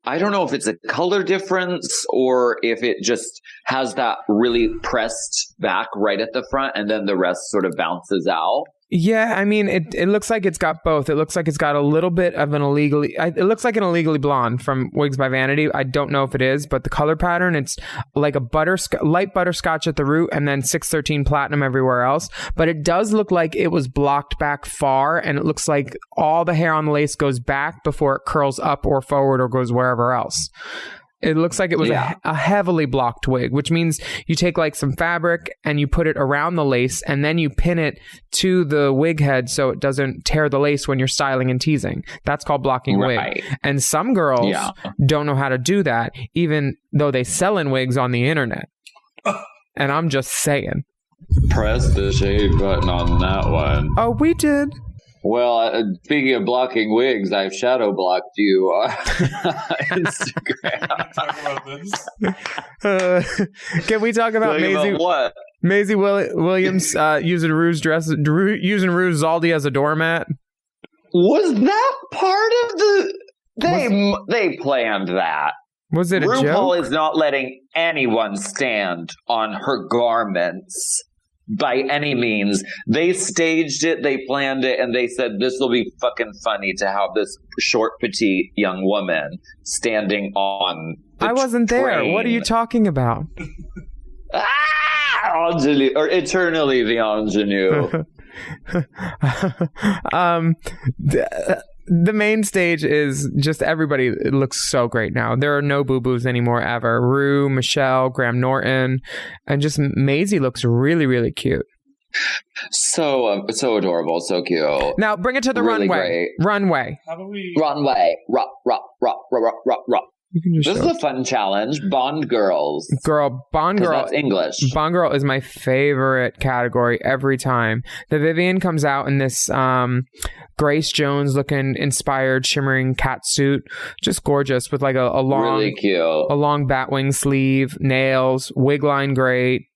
D: I don't know if it's a color difference or if it just has that really pressed back right at the front and then the rest sort of bounces out.
E: Yeah, I mean, it looks like it's got both. It looks like it's got a little bit of it looks like an illegally blonde from Wigs by Vanity. I don't know if it is, but the color pattern, it's like a light butterscotch at the root and then 613 platinum everywhere else. But it does look like it was blocked back far, and it looks like all the hair on the lace goes back before it curls up or forward or goes wherever else. It looks like it was a heavily blocked wig, which means you take like some fabric and you put it around the lace and then you pin it to the wig head so it doesn't tear the lace when you're styling and teasing. That's called blocking wig. And some girls don't know how to do that, even though they sell in wigs on the internet. And I'm just saying.
D: press the shade button on that one.
E: Oh, we did.
D: Well, speaking of blocking wigs, I've shadow blocked you on Instagram.
F: Talk about this.
E: Can we talk about
D: Talking
E: Maisie?
D: about what?
E: Maisie Williams using Rue's using Rue's Zaldi as a doormat.
D: Was that part of the? They planned that.
E: Was it a
D: RuPaul
E: joke?
D: is not letting anyone stand on her garments by any means. They staged it, they planned it, and they said this will be fucking funny to have this short, petite young woman standing on the
E: I wasn't there.
D: train.
E: What are you talking about?
D: Ingenue, or eternally the ingenue.
E: The main stage is just everybody. It looks so great now. There are no boo-boos anymore ever. Rue, Michelle, Graham Norton, and just Maisie looks really, really cute.
D: So adorable, so cute.
E: Now bring it to the
D: Really
E: runway.
D: great.
E: Runway.
F: How do we?
D: Runway, rock.
E: You can just
D: This
E: show
D: is a fun challenge. Bond girls.
E: Girl, Bond
D: 'Cause
E: Girl.
D: that's English.
E: Bond Girl is my favorite category every time. The Vivian comes out in this Grace Jones looking inspired shimmering cat suit, just gorgeous with like a long
D: Really cute.
E: a long batwing sleeve, nails, wig line great,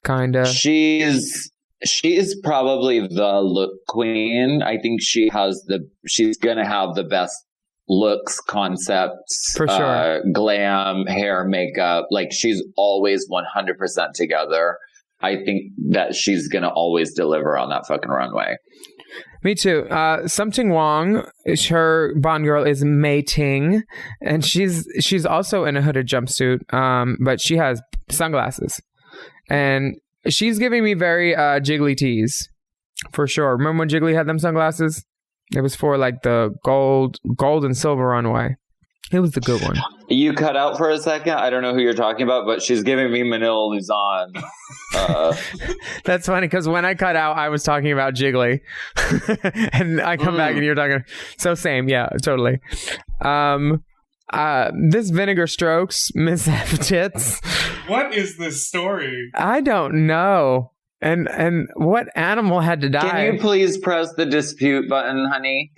E: kinda.
D: She is probably the look queen. I think she's gonna have the best looks, concepts,
E: For sure.
D: glam, hair, makeup. Like she's always 100% together. I think that she's gonna always deliver on that fucking runway.
E: Me too. Something Wong, her Bond Girl is Mei Ting, and she's also in a hooded jumpsuit, but she has sunglasses, and she's giving me very Jiggly tees, for sure. Remember when Jiggly had them sunglasses? It was for like the gold and silver runway. It was the good one.
D: You cut out for a second. I don't know who you're talking about, but she's giving me Manila Luzon.
E: That's funny because when I cut out, I was talking about Jiggly, and I come back and you're talking. So same, yeah, totally. This Vinegar Strokes, Miss F Tits.
F: What is this story?
E: I don't know. And what animal had to die?
D: Can you please press the dispute button, honey?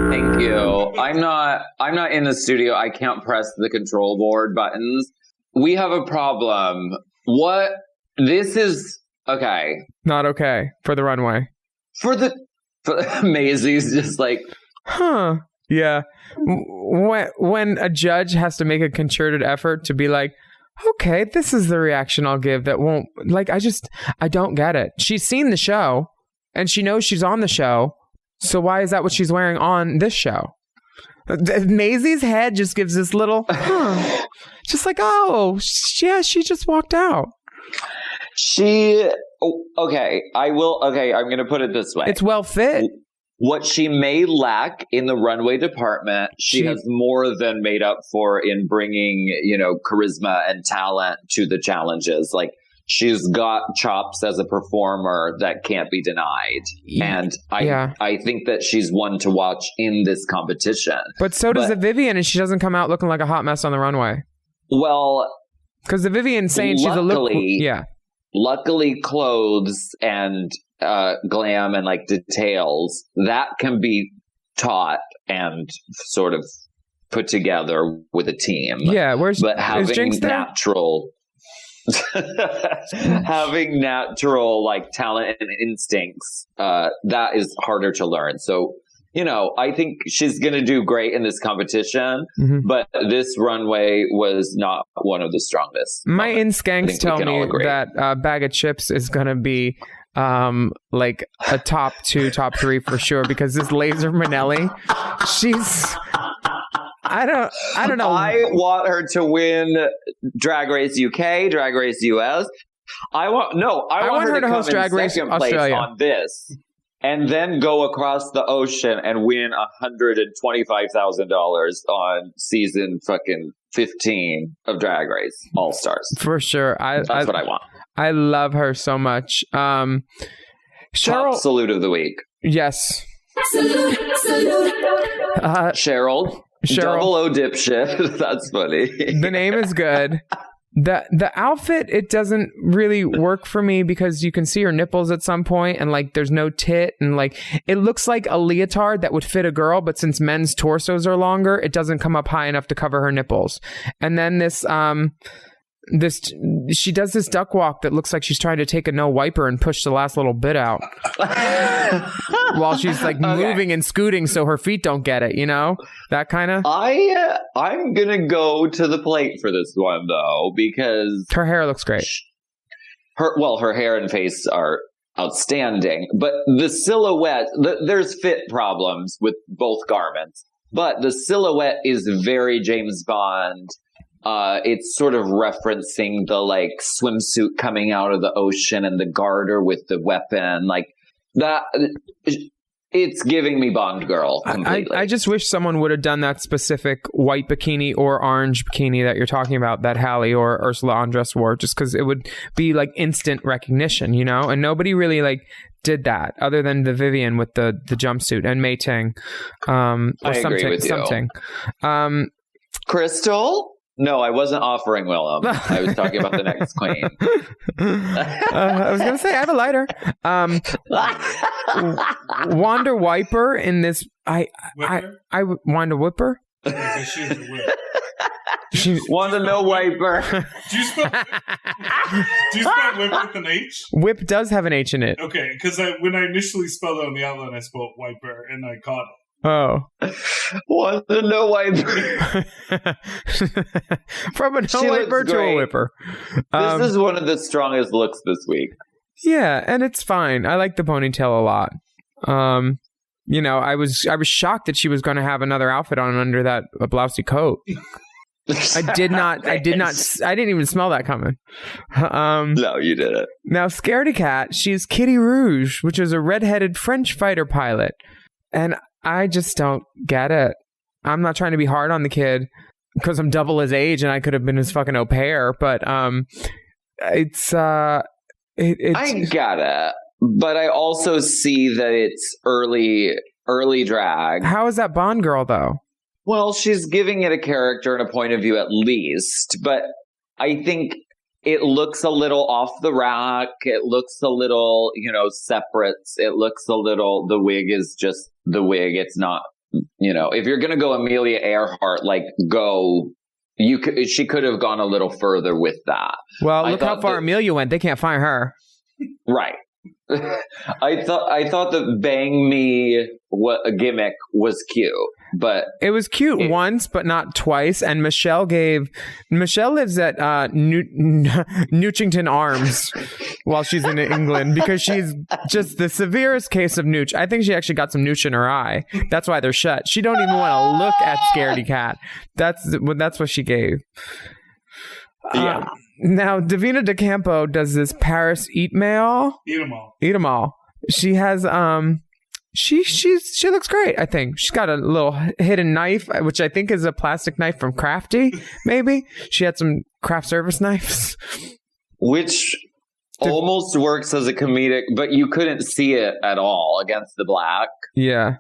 D: Thank you. I'm not in the studio. I can't press the control board buttons. We have a problem. What? This is okay.
E: Not okay for the runway.
D: For Maisie's just like,
E: Huh. Yeah. When a judge has to make a concerted effort to be like, okay, this is the reaction I'll give that won't, like, I don't get it. She's seen the show and she knows she's on the show. So why is that what she's wearing on this show? Maisie's head just gives this little, just like, oh, yeah, she just walked out.
D: okay, I'm going to put it this way.
E: It's well fit.
D: What she may lack in the runway department, she has more than made up for in bringing, charisma and talent to the challenges. Like, she's got chops as a performer that can't be denied. And I think that she's one to watch in this competition.
E: But so does the Vivian, and she doesn't come out looking like a hot mess on the runway.
D: Well,
E: because the Vivian's saying she's a look. Yeah.
D: Luckily, clothes and glam and like details that can be taught and sort of put together with a team.
E: Yeah,
D: but having natural like talent and instincts, that is harder to learn. So, I think she's going to do great in this competition, but this runway was not one of the strongest.
E: My instincts tell me that Bag of Chips is going to be like a top 2, top 3 for sure, because this Laser Minnelli, she's... I don't know.
D: I want her to win Drag Race UK, Drag Race US. I want her to host Drag Race Australia on this, and then go across the ocean and win $125,000 on season fucking 15 of Drag Race All Stars.
E: For sure.
D: That's what I want.
E: I love her so much. Cheryl,
D: top salute of the week.
E: Yes.
C: Salute.
D: Cheryl. Double O dipshit. That's funny.
E: The name is good. The outfit, it doesn't really work for me because you can see her nipples at some point and like there's no tit and like it looks like a leotard that would fit a girl, but since men's torsos are longer, it doesn't come up high enough to cover her nipples. And then she does this duck walk that looks like she's trying to take a no wiper and push the last little bit out while she's like moving and scooting so her feet don't get it, you know, that kind of.
D: I'm gonna go to the plate for this one though because
E: her hair looks great.
D: Her hair and face are outstanding, but the silhouette, there's fit problems with both garments, but the silhouette is very James Bond. It's sort of referencing the like swimsuit coming out of the ocean and the garter with the weapon, like that. It's giving me Bond girl completely.
E: I just wish someone would have done that specific white bikini or orange bikini that you're talking about that Halle or Ursula Andress wore, just because it would be like instant recognition, you know? And nobody really like did that other than the Vivian with the jumpsuit and Mei Ting.
D: I agree with you.
E: Something.
D: Crystal? No, I wasn't offering Willam. I was talking about the next queen.
E: I was going to say, I have a lighter. Wanda Wiper in this... Wanda Whipper?
F: Yeah, she's a whip.
D: Wanda No Wiper.
F: Do you spell whip with an H?
E: Whip does have an H in it.
F: Okay, because when I initially spelled it on the outline, I spelled wiper, and I caught it.
E: Oh.
D: Wanda No Wiper.
E: From a no wiper to a whipper.
D: This is one of the strongest looks this week.
E: Yeah, and it's fine. I like the ponytail a lot. You know, I was shocked that she was going to have another outfit on under that blousey coat. I didn't even smell that coming.
D: No, you didn't.
E: Now, Scaredy Cat, she's Kitty Rouge, which is a redheaded French fighter pilot. And I just don't get it. I'm not trying to be hard on the kid because I'm double his age and I could have been his fucking au pair, but it's
D: I get it, but I also see that it's early drag.
E: How is that Bond girl though?
D: Well, she's giving it a character and a point of view at least, but I think it looks a little off the rack. It looks a little, separate. It looks a little, the wig is just the wig. It's not, if you're going to go Amelia Earhart, she could have gone a little further with that.
E: Well, look how far Amelia went. They can't find her.
D: Right. I thought the Bang Me a gimmick was cute, but
E: it was cute once, but not twice. And Michelle lives at Noochington Arms while she's in England because she's just the severest case of nooch. I think she actually got some nooch in her eye. That's why they're shut. She don't even want to look at Scaredy Cat. That's what she gave.
D: Yeah.
E: Now, Davina De Campo does this Paris Eat 'em all. She has she looks great. I think she's got a little hidden knife, which I think is a plastic knife from Crafty. Maybe she had some craft service knives,
D: which almost works as a comedic, but you couldn't see it at all against the black.
E: Yeah,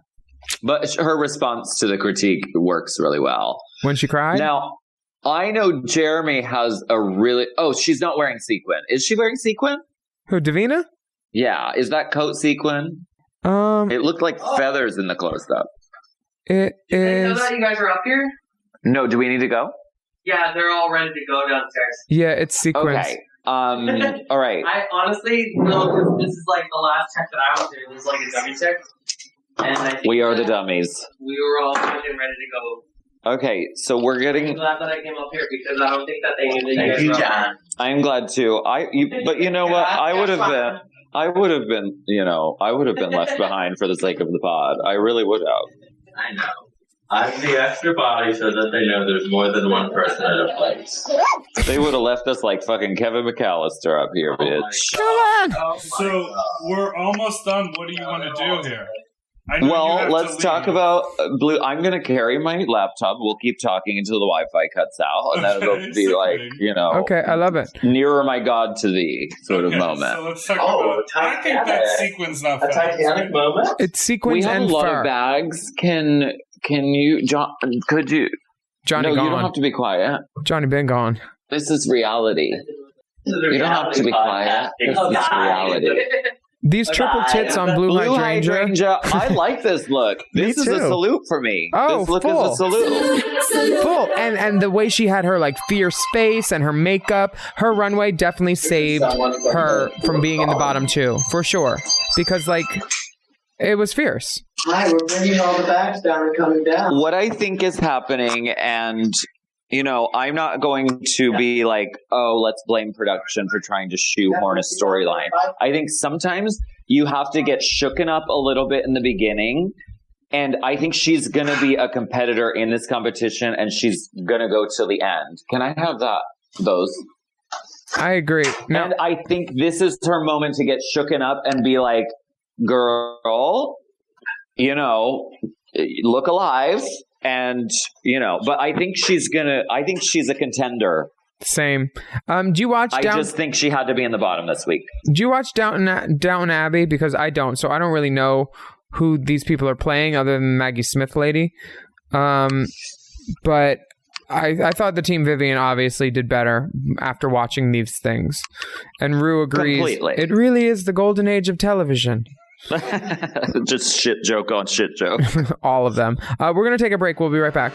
D: but her response to the critique works really well
E: when she cried.
D: Now, I know Jeremy has a really... Oh, she's not wearing sequin. Is she wearing sequin?
E: Who, Davina?
D: Yeah. Is that coat sequin? It looked like feathers in the close-up.
E: It is...
I: Did I know that you guys are up here?
D: No, do we need to go?
I: Yeah, they're all ready to go downstairs.
E: Yeah, it's sequins.
D: Okay. All right.
I: I honestly, no, this is like the last check that I was doing. This is like a dummy check. And I think
D: we are the dummies.
I: We were all ready to go.
D: Okay, so we're getting...
I: I'm glad that I came up here because I don't think that they knew that you guys were up.
D: I'm glad too. But you know what? I would have been left behind for the sake of the pod. I really would have.
J: I know. I'm the extra body so that they know there's more than one person at a place.
D: They would have left us like fucking Kevin McAllister up here, bitch.
E: Come on!
F: So we're almost done. What do you want to do here?
D: Well, let's talk about Blue. I'm going to carry my laptop. We'll keep talking until the Wi-Fi cuts out. And then it'll be like,
E: Okay, I love it.
D: Nearer my God to thee sort of moment.
F: So let's talk about... I think that sequin's not
J: a Titanic moment?
E: It's sequins and
D: we have a lot
E: fur.
D: of bags. Could you...
E: Johnny
D: no,
E: gone.
D: you don't have to be quiet.
E: Johnny been gone.
D: This is reality. You don't have to be quiet. This is reality.
E: These triple tits on Blue Hydrangea.
D: I like this look. This is a salute for me.
E: Oh,
D: this look
E: full.
D: is a salute.
E: Full. And the way she had her like fierce face and her makeup, her runway definitely saved her from being in the bottom two, for sure. Because like, it was fierce.
I: Hi, we're bringing all the bags down and coming down.
D: What I think is happening, and you know, I'm not going to be like, oh, let's blame production for trying to shoehorn a storyline. I think sometimes you have to get shooken up a little bit in the beginning. And I think she's going to be a competitor in this competition, and she's going to go till the end. Can I have those?
E: I agree. No.
D: And I think this is her moment to get shooken up and be like, girl, you know, look alive. And, you know, but I think she's a contender.
E: Same. Do you watch
D: I just think she had to be in the bottom this week.
E: Do you watch Downton Abbey? Because I don't, so I don't really know who these people are playing other than Maggie Smith lady. But I thought the Team Vivian obviously did better after watching these things. And Rue agrees.
D: Completely.
E: It really is the golden age of television.
D: Just shit joke on shit joke.
E: All of them. We're going to take a break. We'll be right back.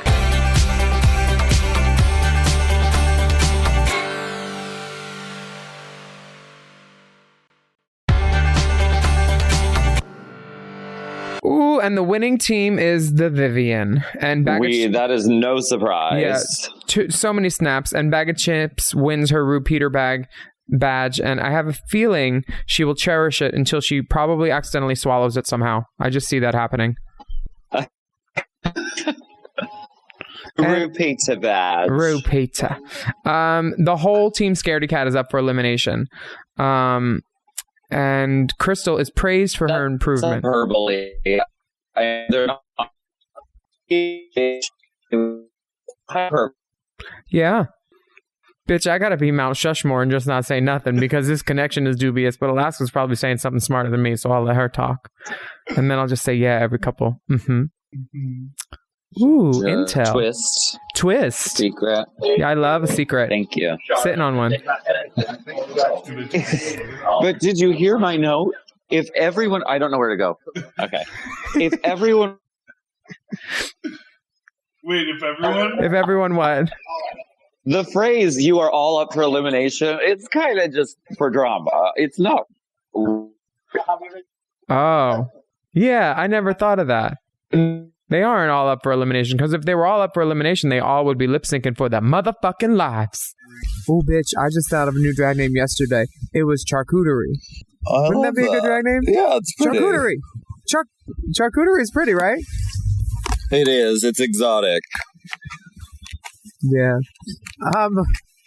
E: Ooh, and the winning team is the Vivian. And
D: that is no surprise.
E: Yeah, so many snaps. And Bag of Chips wins her Rue Peter badge, and I have a feeling she will cherish it until she probably accidentally swallows it somehow. I just see that happening.
D: Rue Peter badge.
E: Rue Peter. The whole team Scaredy Cat is up for elimination. And Crystal is praised for her improvement.
D: Verbally. They're not.
E: Yeah. Bitch, I gotta be Mount Shushmore and just not say nothing because this connection is dubious, but Alaska's probably saying something smarter than me, so I'll let her talk. And then I'll just say, yeah, every couple. Mm-hmm. Ooh, intel. Twist.
D: Secret.
E: Yeah, I love a secret.
D: Thank you.
E: Sitting on one.
D: But did you hear my note? If everyone... I don't know where to go. Okay. If everyone...
F: Wait, if everyone...
E: If everyone what?
D: The phrase, you are all up for elimination, it's kind of just for drama. It's not.
E: Oh. Yeah, I never thought of that. They aren't all up for elimination, because if they were all up for elimination, they all would be lip-syncing for their motherfucking lives. Oh, bitch, I just thought of a new drag name yesterday. It was Charcuterie. Wouldn't that be a good drag name?
K: Yeah, it's pretty.
E: Charcuterie. Charcuterie is pretty, right?
K: It is. It's exotic.
E: Yeah.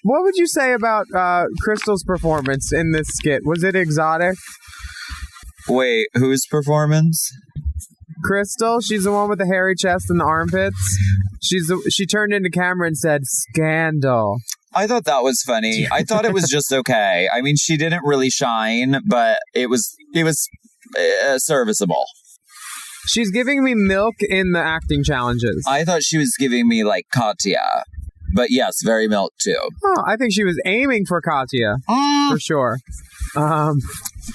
E: What would you say about Crystal's performance in this skit? Was it exotic?
K: Wait, whose performance?
E: Crystal, she's the one with the hairy chest and the armpits. She turned into camera and said, "Scandal."
K: I thought that was funny. I thought it was just okay. I mean, she didn't really shine, but it was serviceable.
E: She's giving me milk in the acting challenges.
K: I thought she was giving me like Katya. But yes, very milk too.
E: Oh, I think she was aiming for Katya. For sure.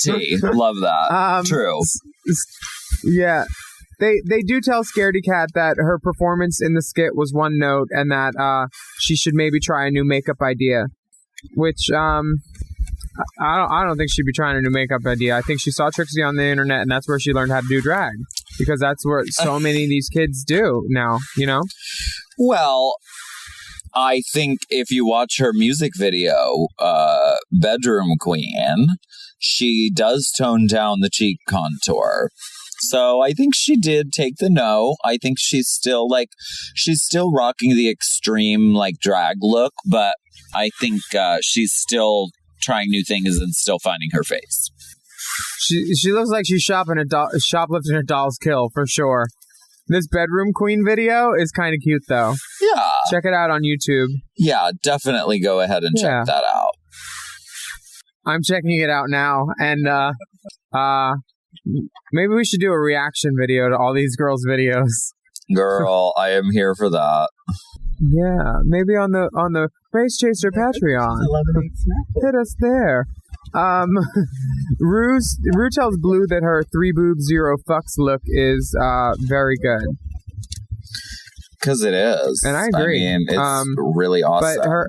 K: T. Love that. True.
E: Yeah. They do tell Scaredy Cat that her performance in the skit was one note and that she should maybe try a new makeup idea. Which I don't think she'd be trying a new makeup idea. I think she saw Trixie on the internet and that's where she learned how to do drag. Because that's what so many of these kids do now, you know?
K: Well, I think if you watch her music video, Bedroom Queen, she does tone down the cheek contour. So I think she did take the no. I think she's still rocking the extreme like drag look, but I think she's still trying new things and still finding her face.
E: She looks like she's shoplifting a doll's kill for sure. This Bedroom Queen video is kind of cute though.
K: Yeah.
E: Check it out on YouTube.
K: Yeah, definitely go ahead and check that out.
E: I'm checking it out now, and maybe we should do a reaction video to all these girls' videos.
K: Girl, I am here for that.
E: Yeah, maybe on the Race Chaser Patreon. Hit us there. Rue tells Blue that her 3 boobs 0 fucks look is very good.
K: Because it is,
E: and I agree.
K: I mean, it's really awesome.
E: But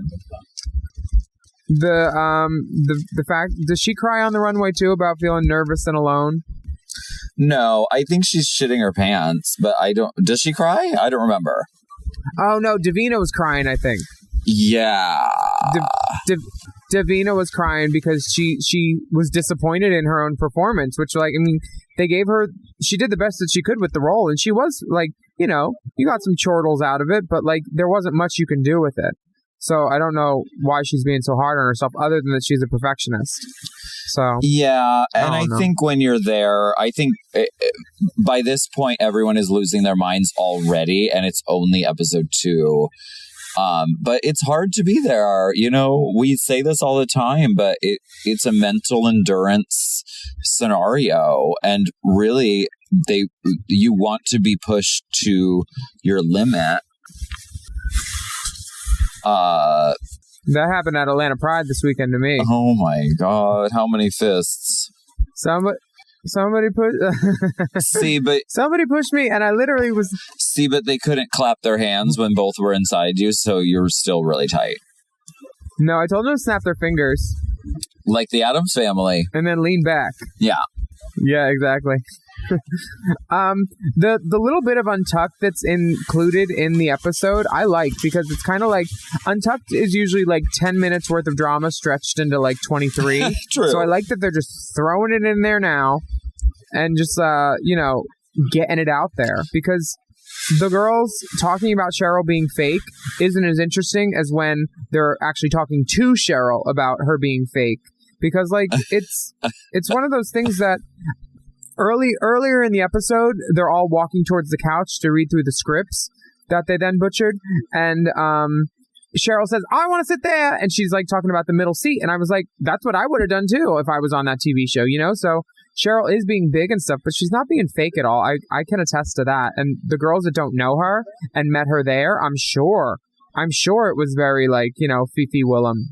E: the fact, does she cry on the runway too about feeling nervous and alone?
K: No, I think she's shitting her pants, but I don't. Does she cry? I don't remember.
E: Oh no, Davina was crying, I think.
K: Yeah.
E: Davina was crying because she was disappointed in her own performance, which, like, I mean, they gave her, she did the best that she could with the role, and she was, like, you know, you got some chortles out of it, but, like, there wasn't much you can do with it. So I don't know why she's being so hard on herself, other than that she's a perfectionist. So
K: yeah, and I think when you're there, I think by this point everyone is losing their minds already, and it's only episode 2. But it's hard to be there. You know, we say this all the time, but it's a mental endurance scenario, and really, you want to be pushed to your limit.
E: That happened at Atlanta Pride this weekend to me.
K: Oh my God! How many fists?
E: Somebody pushed me, and I literally was.
K: See, but they couldn't clap their hands when both were inside you, so you're still really tight.
E: No, I told them to snap their fingers,
K: like the Addams Family,
E: and then lean back.
K: Yeah.
E: Yeah, exactly. The little bit of Untucked that's included in the episode, I like, because it's kind of like Untucked is usually like 10 minutes worth of drama stretched into like 23.
K: True.
E: So I like that they're just throwing it in there now and just you know, getting it out there, because the girls talking about Cheryl being fake isn't as interesting as when they're actually talking to Cheryl about her being fake, because like it's one of those things that earlier in the episode, they're all walking towards the couch to read through the scripts that they then butchered. And Cheryl says, I want to sit there. And she's like talking about the middle seat. And I was like, that's what I would have done too if I was on that TV show, you know? So Cheryl is being big and stuff, but she's not being fake at all. I can attest to that. And the girls that don't know her and met her there, I'm sure it was very like, you know, Fifi Willam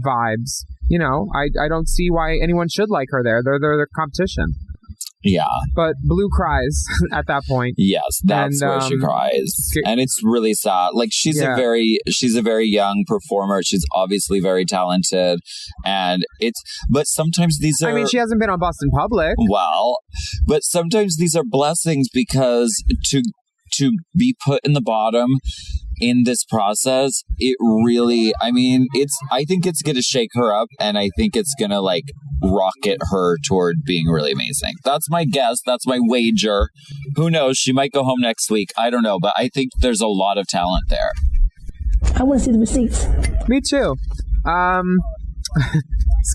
E: vibes. You know, I don't see why anyone should like her there. They're their competition.
K: Yeah.
E: But Blue cries at that point.
K: Yes, that's where she cries. And it's really sad. Like she's a very young performer. She's obviously very talented. And but sometimes these are, I
E: mean, she hasn't been on Boston Public.
K: Well, but sometimes these are blessings, because to be put in the bottom in this process, it really, I mean, I think it's going to shake her up, and I think it's going to like rocket her toward being really amazing. That's my guess. That's my wager. Who knows? She might go home next week. I don't know, but I think there's a lot of talent there.
G: I want to see the receipts.
E: Me too.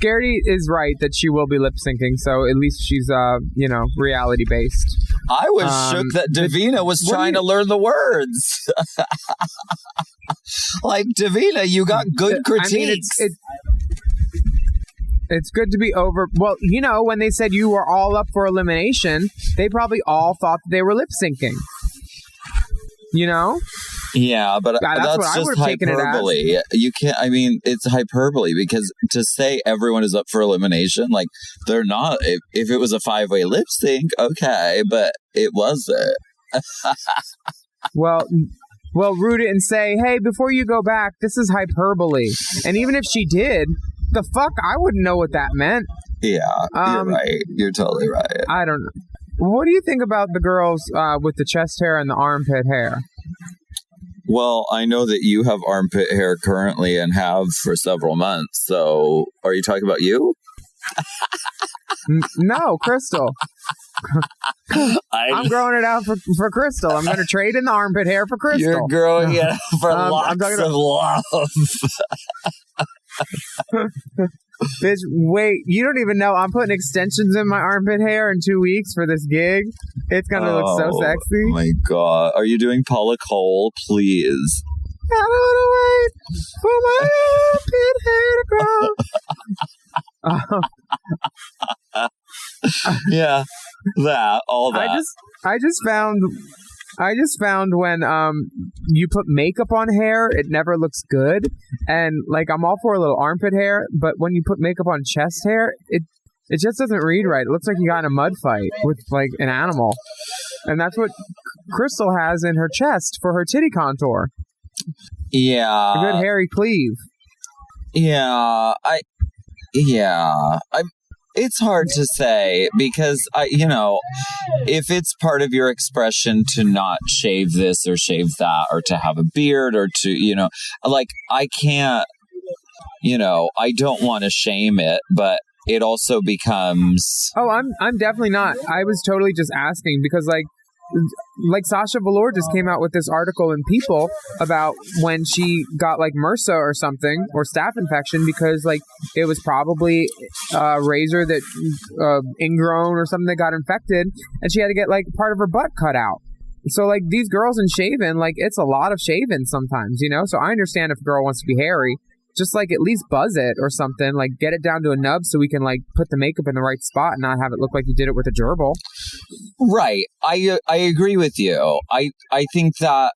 E: Scaredy is right that she will be lip syncing, so at least she's you know, reality based.
K: I was shook that Davina was trying to learn the words. Like, Davina, you got good critiques.
E: I mean, it's good to be over. Well, you know, when they said you were all up for elimination, they probably all thought they were lip syncing. You know?
K: Yeah, but that's just hyperbole. You can't, I mean, it's hyperbole, because to say everyone is up for elimination, like, they're not. If it was a 5-way lip sync, okay, but it wasn't.
E: Well, root it and say, hey, before you go back, this is hyperbole. And even if she did, the fuck, I wouldn't know what that meant.
K: Yeah, you're right. You're totally right.
E: I don't know. What do you think about the girls with the chest hair and the armpit hair?
K: Well, I know that you have armpit hair currently and have for several months. So, are you talking about you?
E: No, Crystal. I'm growing it out for Crystal. I'm going to trade in the armpit hair for Crystal.
K: You're growing it for lots of love.
E: Bitch, wait, you don't even know I'm putting extensions in my armpit hair in 2 weeks for this gig. It's gonna look so sexy.
K: Oh my God. Are you doing Paula Cole? Please.
E: I don't wanna wait for my armpit hair to grow.
K: Yeah, all that.
E: I just found I just found when you put makeup on hair, it never looks good. And like I'm all for a little armpit hair, but when you put makeup on chest hair, it just doesn't read right. It looks like you got in a mud fight with like an animal. And that's what Crystal has in her chest for her titty contour.
K: Yeah.
E: A good hairy cleave.
K: Yeah. It's hard to say because if it's part of your expression to not shave this or shave that or to have a beard or to, I can't, I don't want to shame it, but it also becomes.
E: Oh, I'm definitely not. I was totally just asking because like Sasha Velour just came out with this article in People about when she got like MRSA or something or staph infection because like it was probably a razor that ingrown or something that got infected and she had to get like part of her butt cut out. So like these girls in shaving, like it's a lot of shaving sometimes, so I understand if a girl wants to be hairy, just like at least buzz it or something, like get it down to a nub so we can like put the makeup in the right spot and not have it look like you did it with a gerbil.
K: Right. I agree with you. I think that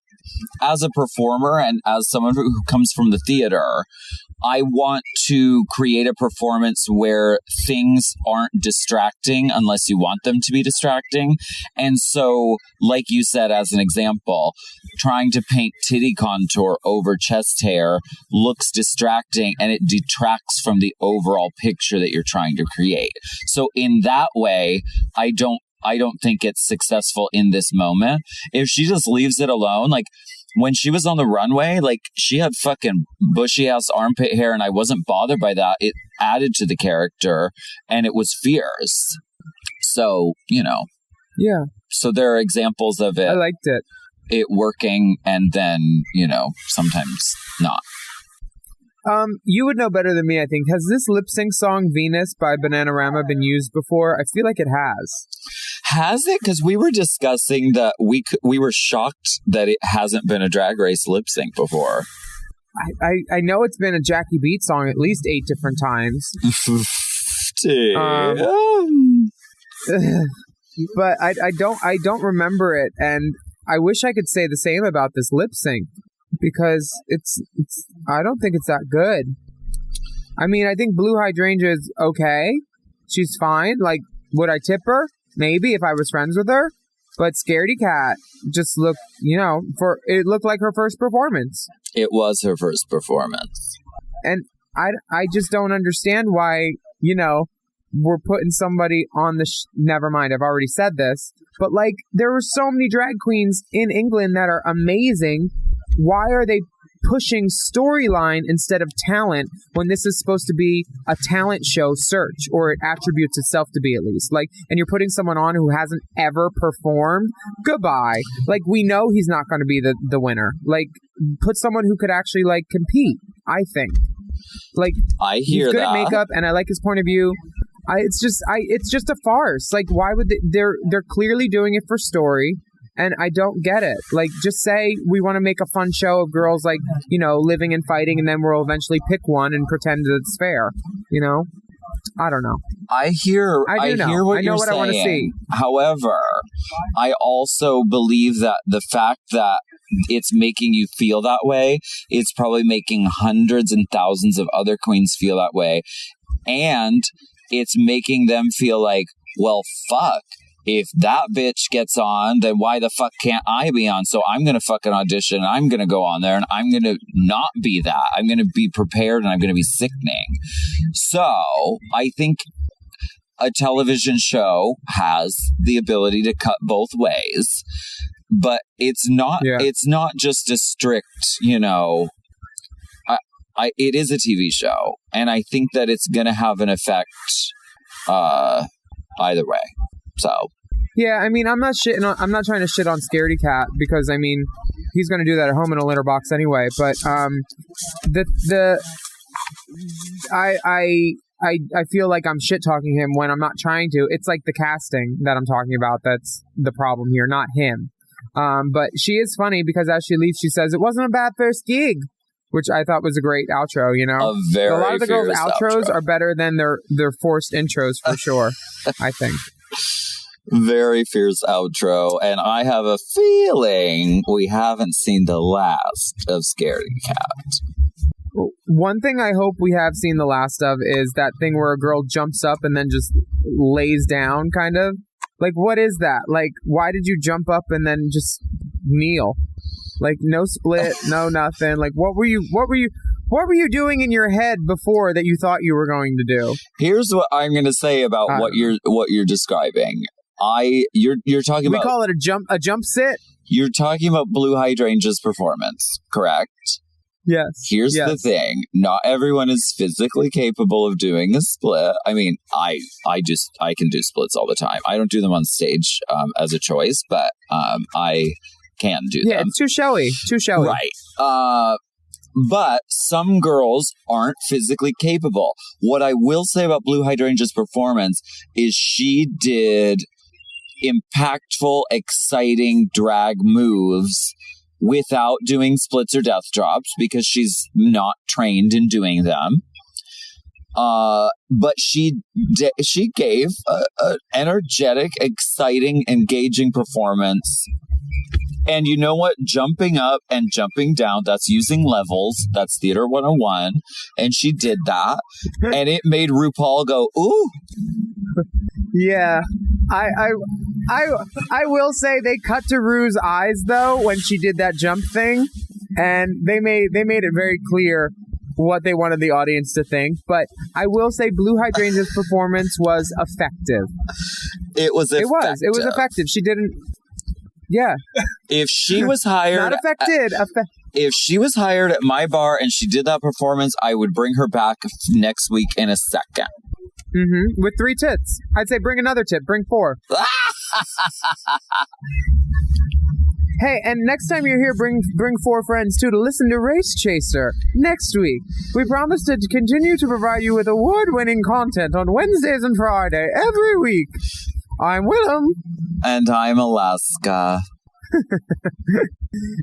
K: as a performer and as someone who comes from the theater, I want to create a performance where things aren't distracting unless you want them to be distracting. And so, like you said, as an example, trying to paint titty contour over chest hair looks distracting and it detracts from the overall picture that you're trying to create. So in that way, I don't think it's successful in this moment. If she just leaves it alone, like when she was on the runway, like she had fucking bushy ass armpit hair and I wasn't bothered by that. It added to the character and it was fierce. So,
E: Yeah.
K: So there are examples of it.
E: I liked it.
K: It working and then, sometimes not.
E: You would know better than me, I think. Has this lip sync song Venus by Bananarama been used before? I feel like it has.
K: Has it? Because we were discussing that we were shocked that it hasn't been a Drag Race lip sync before.
E: I know it's been a Jackie Beat song at least 8 different times. But I don't remember it, and I wish I could say the same about this lip sync because it's I don't think it's that good. I mean, I think Blue Hydrangea is okay. She's fine. Like, would I tip her? Maybe if I was friends with her. But Scaredy Cat just looked, it looked like her first performance.
K: It was her first performance.
E: And I just don't understand why, we're putting somebody on the never mind, I've already said this. But like, there are so many drag queens in England that are amazing. Why are they pushing storyline instead of talent when this is supposed to be a talent show search, or it attributes itself to be at least? Like, and you're putting someone on who hasn't ever performed? Goodbye. Like, we know he's not going to be the winner. Like, put someone who could actually like compete, I think. Like,
K: I hear
E: he's good
K: that.
E: at makeup and I like his point of view. It's just a farce. Like, why would they're clearly doing it for story. And I don't get it. Like, just say we want to make a fun show of girls, like, living and fighting, and then we'll eventually pick one and pretend that it's fair. I don't know.
K: I hear what
E: I know
K: you're
E: what
K: saying.
E: I want to see.
K: However, I also believe that the fact that it's making you feel that way, it's probably making hundreds and thousands of other queens feel that way. And it's making them feel like, well, fuck. If that bitch gets on, then why the fuck can't I be on? So I'm going to fucking audition. I'm going to go on there and I'm going to not be that. I'm going to be prepared and I'm going to be sickening. So I think a television show has the ability to cut both ways, but it's not just a strict, it is a TV show. And I think that it's going to have an effect either way. So
E: yeah, I mean, I'm not trying to shit on Scaredy Cat because I mean, he's going to do that at home in a litter box anyway. But I feel like I'm shit talking him when I'm not trying to. It's like the casting that I'm talking about that's the problem here, not him. But she is funny because as she leaves, she says it wasn't a bad first gig, which I thought was a great outro.
K: A
E: lot of the girls'
K: fierce
E: outros
K: outro.
E: are better than their forced intros for sure. I think.
K: Very fierce outro. And I have a feeling we haven't seen the last of Scaredy Cat.
E: One thing I hope we have seen the last of is that thing where a girl jumps up and then just lays down, kind of. Like, what is that? Like, why did you jump up and then just kneel? Like, no split, no nothing. Like, what were you doing in your head before that you thought you were going to do?
K: Here's what I'm going to say about what you're describing. You're talking about.
E: We call it a jump sit.
K: You're talking about Blue Hydrangea's performance, correct?
E: Yes.
K: Here's the thing. Not everyone is physically capable of doing a split. I mean, I can do splits all the time. I don't do them on stage as a choice, but I can do them.
E: Yeah, it's too showy.
K: Right. But some girls aren't physically capable. What I will say about Blue Hydrangea's performance is she did impactful, exciting drag moves without doing splits or death drops because she's not trained in doing them. But she gave an energetic, exciting, engaging performance. And you know what? Jumping up and jumping down, that's using levels. That's Theater 101. And she did that. And it made RuPaul go, ooh.
E: Yeah. I will say they cut to Ru's eyes, though, when she did that jump thing. And they made it very clear what they wanted the audience to think. But I will say Blue Hydrangea's performance was effective.
K: It was effective.
E: It was effective. She didn't... Yeah.
K: If she was hired...
E: Not affected.
K: If she was hired at my bar and she did that performance, I would bring her back next week in a second.
E: Mm-hmm. With 3 tits. I'd say bring another tit. Bring 4. Hey, and next time you're here, bring 4 friends, too, to listen to Race Chaser next week. We promise to continue to provide you with award-winning content on Wednesdays and Friday every week. I'm Willam.
K: And I'm Alaska.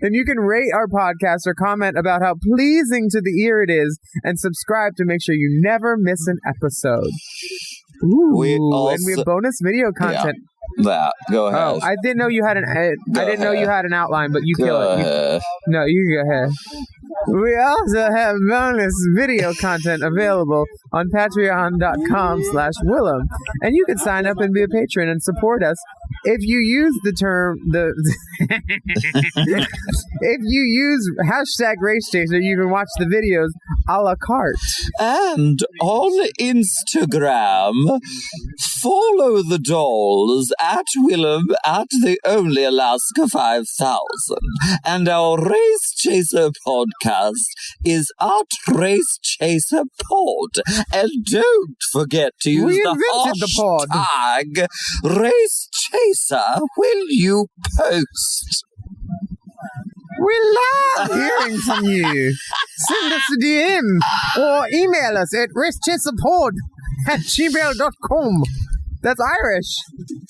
E: And you can rate our podcast or comment about how pleasing to the ear it is and subscribe to make sure you never miss an episode. Ooh, and we have bonus video content.
K: Yeah, go ahead.
E: Oh, I didn't know you had know you had an outline, but you kill it. No, you go ahead. We also have bonus video content available on patreon.com/Willam. And you can sign up and be a patron and support us. If you use if you use #RaceChaser, you can watch the videos a la carte.
K: And on Instagram, follow the dolls at Willam at the Only Alaska 5000. And our Race Chaser podcast is at Race Chaser Pod. And don't forget to use the hashtag Race Chaser. Will you post?
E: We love hearing from you. Send us a DM or email us at racechaserpod@gmail.com. That's Irish.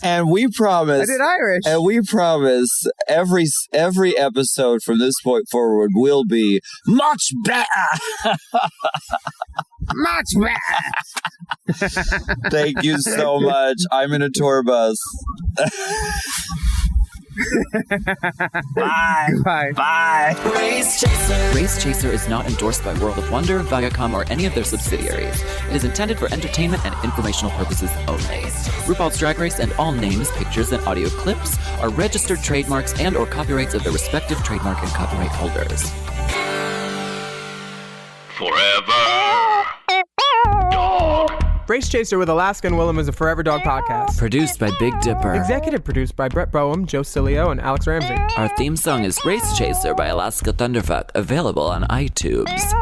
K: And we promise.
E: I did Irish.
K: And we promise every episode from this point forward will be much better.
E: Much better.
K: Thank you so much. I'm in a tour bus.
E: Bye. Bye.
K: Bye.
C: Race Chaser.
H: Race Chaser is not endorsed by World of Wonder, Viacom, or any of their subsidiaries. It is intended for entertainment and informational purposes only. RuPaul's Drag Race and all names, pictures, and audio clips are registered trademarks and or copyrights of their respective trademark and copyright holders.
B: Forever Dog.
E: Race Chaser with Alaska and Willam is a Forever Dog podcast.
H: Produced by Big Dipper.
E: Executive produced by Brett Boehm, Joe Cilio, and Alex Ramsey.
H: Our theme song is Race Chaser by Alaska Thunderfuck, available on iTunes.